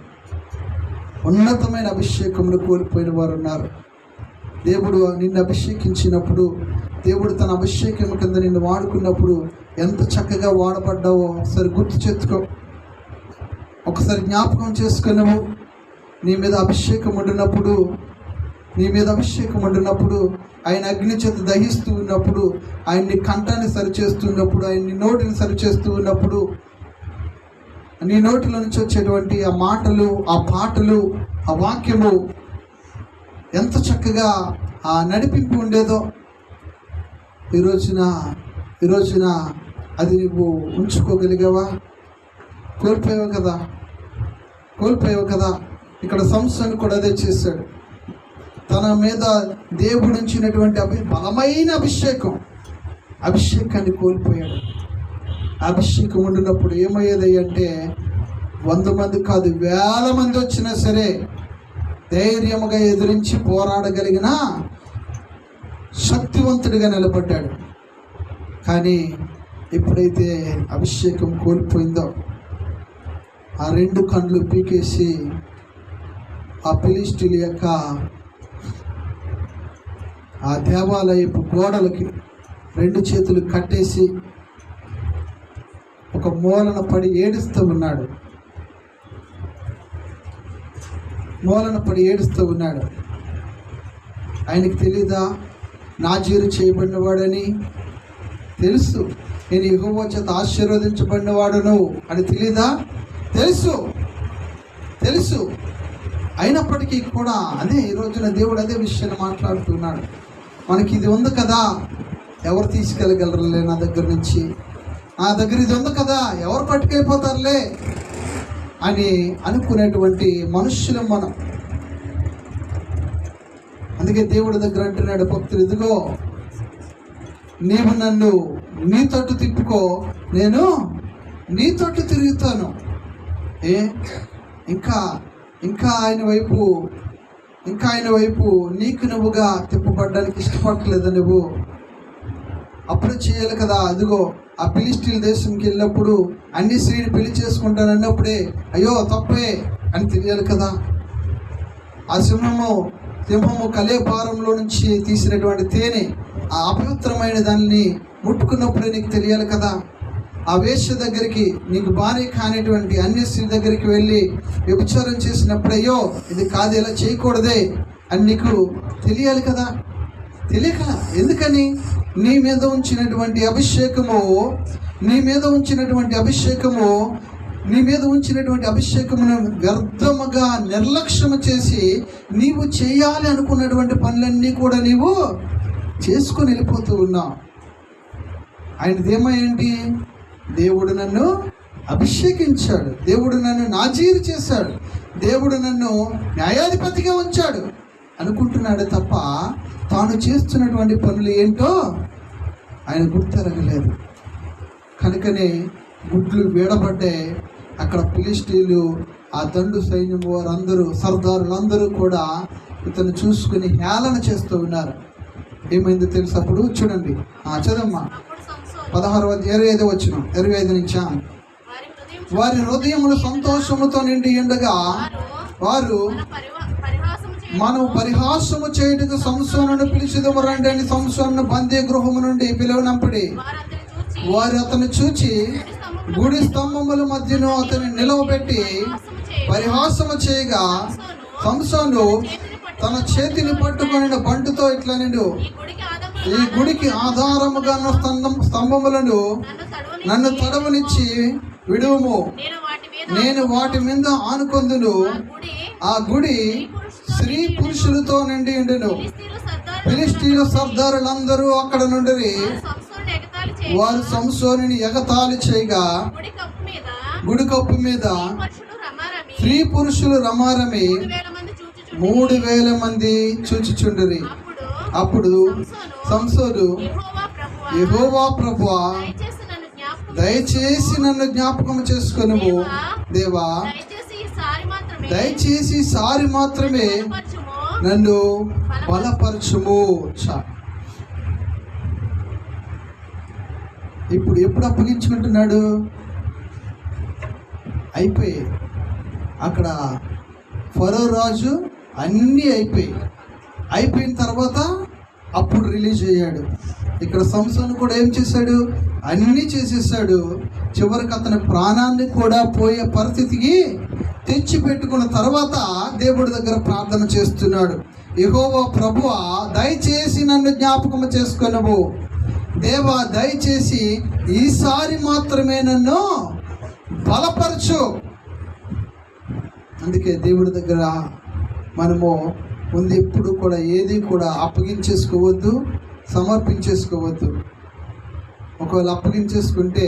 ఉన్నతమైన అభిషేకంలో కోల్పోయిన వారు ఉన్నారు. దేవుడు నిన్ను అభిషేకించినప్పుడు, దేవుడు తన అభిషేకం కింద నిన్ను వాడుకున్నప్పుడు ఎంత చక్కగా వాడబడ్డావో ఒకసారి గుర్తు తెచ్చుకో, ఒకసారి జ్ఞాపకం చేసుకున్నావు. నీ మీద అభిషేకం ఉండినప్పుడు ఆయన అగ్ని చేత దహిస్తూ ఉన్నప్పుడు, ఆయన్ని కంఠాన్ని సరిచేస్తున్నప్పుడు, ఆయన్ని నోటిని సరిచేస్తూ ఉన్నప్పుడు, నీ నోటిలో నుంచి వచ్చేటువంటి ఆ మాటలు, ఆ పాటలు, ఆ వాక్యము ఎంత చక్కగా ఆ నడిపింపు ఉండేదో. ఈ రోజున అది నువ్వు ఉంచుకోగలిగావా? కోల్పోయావు కదా. ఇక్కడ సంసోను కూడా అదే చేశాడు. తన మీద దేవుడు ఉంచినటువంటి బలమైన అభిషేకాన్ని కోల్పోయాడు. అభిషేకం ఉండినప్పుడు ఏమయ్యేది అంటే 100 మంది కాదు, 1000 మంది వచ్చినా సరే ధైర్యముగా ఎదిరించి పోరాడగలిగిన శక్తివంతుడిగా నిలబడ్డాడు. కానీ ఎప్పుడైతే అభిషేకం కోల్పోయిందో ఆ 2 కండ్లు పీకేసి ఆ ఫిలిష్తీయుల యొక్క ఆ దేవాలయపు గోడలకి 2 చేతులు కట్టేసి ఒక మూలన పడి ఏడుస్తూ ఉన్నాడు. ఆయనకి తెలీదా నాజీరు చేయబడినవాడని? తెలుసు. నేను యెహోవా చేత ఆశీర్వదించబడినవాడును అని తెలీదా? తెలుసు. అయినప్పటికీ కూడా అదే ఈ రోజున దేవుడు అదే విషయాన్ని మాట్లాడుతున్నాడు. మనకి ఇది ఉంది కదా, ఎవరు తీసుకెళ్ళగలరులే నా దగ్గర నుంచి, నా దగ్గర ఇది ఉంది కదా, ఎవరు పట్టుకెళ్ళిపోతారులే అని అనుకునేటువంటి మనుష్యులం మనం. అందుకే దేవుడి దగ్గర అంటున్నాడు భక్తులు, ఇదిగో నీవు నన్ను నీ తట్టు తిప్పుకో, నేను నీ తట్టు తిరుగుతాను. ఇంకా ఇంకా ఆయన వైపు నీకు నువ్వుగా తిప్పబడ్డానికి ఇష్టపడట్లేదు నువ్వు. అప్పుడే చేయాలి కదా. అదిగో ఆ ఫిలిష్తీయుల దేశంకి వెళ్ళినప్పుడు అన్ని స్త్రీని పెళ్లి చేసుకుంటాను అన్నప్పుడే అయ్యో తప్పే అని తెలియాలి కదా. ఆ సింహము కలేపారంలో నుంచి తీసినటువంటి తేనె, ఆ అపవిత్రమైన దాన్ని ముట్టుకున్నప్పుడే నీకు తెలియాలి కదా. ఆ వేశ్య దగ్గరికి, నీకు భార్య కానిటువంటి అన్య స్త్రీ దగ్గరికి వెళ్ళి వ్యభిచారం చేసినప్పుడు అయ్యో ఇది కాదు, ఇలా చేయకూడదే అని నీకు తెలియాలి కదా. తెలియక ఎందుకని? నీ మీద ఉంచినటువంటి అభిషేకమును వ్యర్థముగా నిర్లక్ష్యము చేసి నీవు చేయాలి అనుకున్నటువంటి పనులన్నీ కూడా నీవు చేసుకొని వెళ్ళిపోతూ ఉన్నావు. ఆయనదేమేంటి? దేవుడు నన్ను అభిషేకించాడు, దేవుడు నన్ను నాజీరు చేశాడు, దేవుడు నన్ను న్యాయాధిపతిగా ఉంచాడు అనుకుంటున్నాడు తప్ప తాను చేస్తున్నటువంటి పనులు ఏంటో ఆయన గుర్తెరగలేదు. కనుకనే గుడ్లు వీడబడ్డాయి. అక్కడ ఫిలిష్తీయులు, ఆ దండు సైన్యం వారందరూ, సర్దారులందరూ కూడా ఇతను చూసుకుని హేళన చేస్తూ ఉన్నారు. ఏమైందో తెలుసు అప్పుడు? చూడండి, చదమ్మా 16:25 నుంచి. వారి హృదయములు సంతోషముతో నిండి ఉండగా వారు మనం పరిహాసము చేయుటకు సంసోనును పిలిచిదము రండి అని సంసోనును బందీ గృహము నుండి పిలువనప్పుడే వారు అతను చూచి గుడి స్తంభముల మధ్యను అతని నిలవబెట్టి పరిహాసము చేయగా సంసోను తన చేతిని పట్టుకొని బంటుతో ఇట్లా నిండు, ఈ గుడికి ఆధారముగా స్తంభములను నన్ను తడవనిచ్చి విడువము, నేను వాటి మీద ఆనుకొందును. ఆ గుడి స్త్రీ పురుషులతో నిండి ఉండును. ఫిలిష్తీయుల సర్దారులందరూ అక్కడ నుండి వారు సంసోనుని ఎగతాళి చేయగా గుడి కప్పు మీద స్త్రీ పురుషులు రమారమి 3,000 మంది చూచుచుండిరి. అప్పుడు సంసోను, యెహోవా ప్రభువా, దయచేసి నన్ను జ్ఞాపకం చేసుకొనుము. దేవా, దయచేసి సారి మాత్రమే నన్ను బలపరచుము. ఇప్పుడు ఎప్పుడు అప్పగించుకుంటున్నాడు? అయిపోయి అక్కడ ఫరో రాజు అన్నీ అయిపోయిన తర్వాత అప్పుడు రిలీజ్ అయ్యాడు. ఇక్కడ సంసోను కూడా ఏం చేశాడు? అన్నీ చేసేసాడు. చివరికి అతని ప్రాణాన్ని కూడా పోయే పరిస్థితికి తెచ్చి పెట్టుకున్న తర్వాత దేవుడి దగ్గర ప్రార్థన చేస్తున్నాడు. యెహోవా ప్రభువా, దయచేసి నన్ను జ్ఞాపకం చేసుకొనుము. దేవా, దయచేసి ఈసారి మాత్రమే నన్ను బలపరచు. అందుకే దేవుడి దగ్గర మనము ముందు ఎప్పుడు కూడా ఏది కూడా అప్పగించేసుకోవద్దు, సమర్పించేసుకోవద్దు. ఒకవేళ అప్పగించేసుకుంటే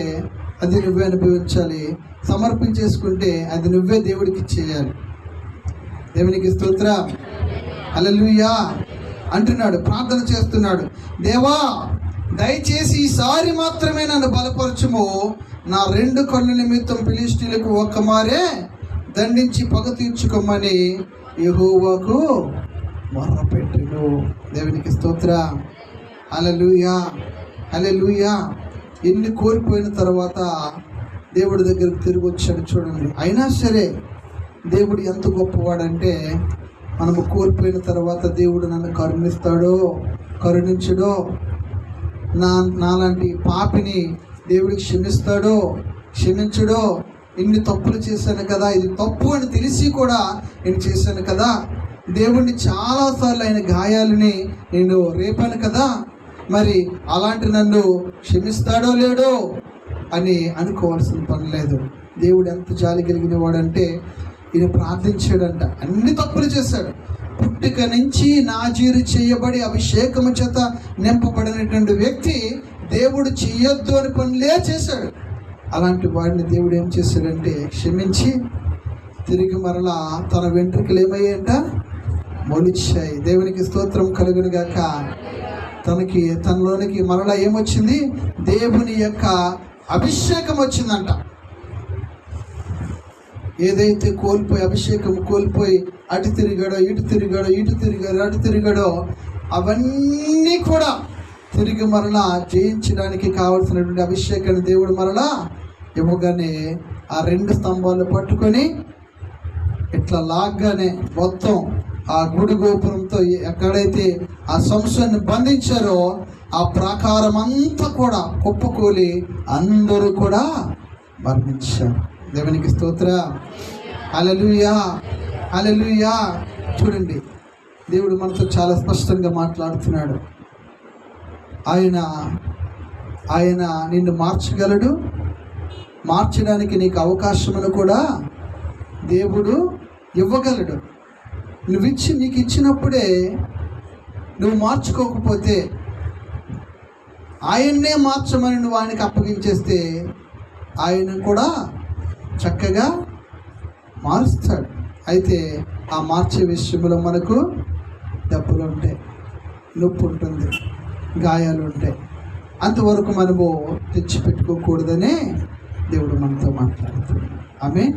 అది నువ్వే అనుభవించాలి, సమర్పించేసుకుంటే అది నువ్వే దేవుడికి ఇచ్చేయాలి. దేవునికి స్తోత్రం, హల్లెలూయా అంటున్నాడు, ప్రార్థన చేస్తున్నాడు. దేవా, దయచేసి ఈసారి మాత్రమే నన్ను బలపరచుము. నా 2 కళ్ళు నిమిత్తం ఫిలిష్తీయులకు ఒక్కమారే దండించి పగ తీర్చుకోమని యెహోవాకు మొర్రపెట్టును. దేవునికి స్తోత్రం, హల్లెలూయా హల్లెలూయా. ఎన్ని కోల్పోయిన తర్వాత దేవుడి దగ్గరకు తిరిగి వచ్చాడు చూడండి. అయినా సరే దేవుడు ఎంత గొప్పవాడంటే, మనము కోల్పోయిన తర్వాత దేవుడు నన్ను కరుణించడో, నాలాంటి పాపిని దేవుడికి క్షమించడో. ఇన్ని తప్పులు చేశాను కదా, ఇది తప్పు అని తెలిసి కూడా నేను చేశాను కదా, దేవుడిని చాలాసార్లు ఆయన గాయాలని నేను రేపాను కదా, మరి అలాంటి నన్ను క్షమిస్తాడో లేడో అని అనుకోవాల్సిన పని లేదు. దేవుడు ఎంత జాలి కలిగిన వాడంటే, ఈయన ప్రార్థించాడంట. అన్ని తప్పులు చేశాడు. పుట్టుక నుంచి నాజీరు చేయబడి అభిషేకము చేత నింపబడినటువంటి వ్యక్తి దేవుడు చెయ్యొద్దు అని పనులే చేశాడు. అలాంటి వాడిని దేవుడు ఏం చేశాడంటే క్షమించి తిరిగి మరలా తన వెంట్రుకలు ఏమయ్యాయంట? మొలిచాయి. దేవునికి స్తోత్రం కలుగును గాక. తనలోనికి మరలా ఏమొచ్చింది? దేవుని యొక్క అభిషేకం వచ్చిందంట. ఏదైతే అభిషేకం కోల్పోయి అటు తిరిగాడో ఇటు తిరిగాడో అవన్నీ కూడా తిరిగి మరలా జయించడానికి కావలసినటువంటి అభిషేకాన్ని దేవుడు మరలా ఇవ్వగానే ఆ 2 స్తంభాలు పట్టుకొని ఇట్లా లాగ్గానే మొత్తం ఆ గుడి గోపురంతో ఎక్కడైతే ఆ సంసోన్ని బంధించారో ఆ ప్రాకారం అంతా కూడా కుప్పకూలి అందరూ కూడా మరణించారు. దేవునికి స్తోత్ర. హల్లెలూయా, హల్లెలూయా. చూడండి, దేవుడు మనతో చాలా స్పష్టంగా మాట్లాడుతున్నాడు. ఆయన నిన్ను మార్చగలడు. మార్చడానికి నీకు అవకాశమును కూడా దేవుడు ఇవ్వగలడు. నీకు ఇచ్చినప్పుడే నువ్వు మార్చుకోకపోతే, ఆయన్నే మార్చమని నువ్వు ఆయనకి అప్పగించేస్తే ఆయన కూడా చక్కగా మారుస్తాడు. అయితే ఆ మార్చే విషయంలో మనకు దెబ్బలు ఉంటాయి, నొప్పి ఉంటుంది, గాయాలు ఉంటాయి. అంతవరకు మనము తెచ్చిపెట్టుకోకూడదనే దేవుడు మనతో మాట్లాడుతున్నాడు. ఆమేన్.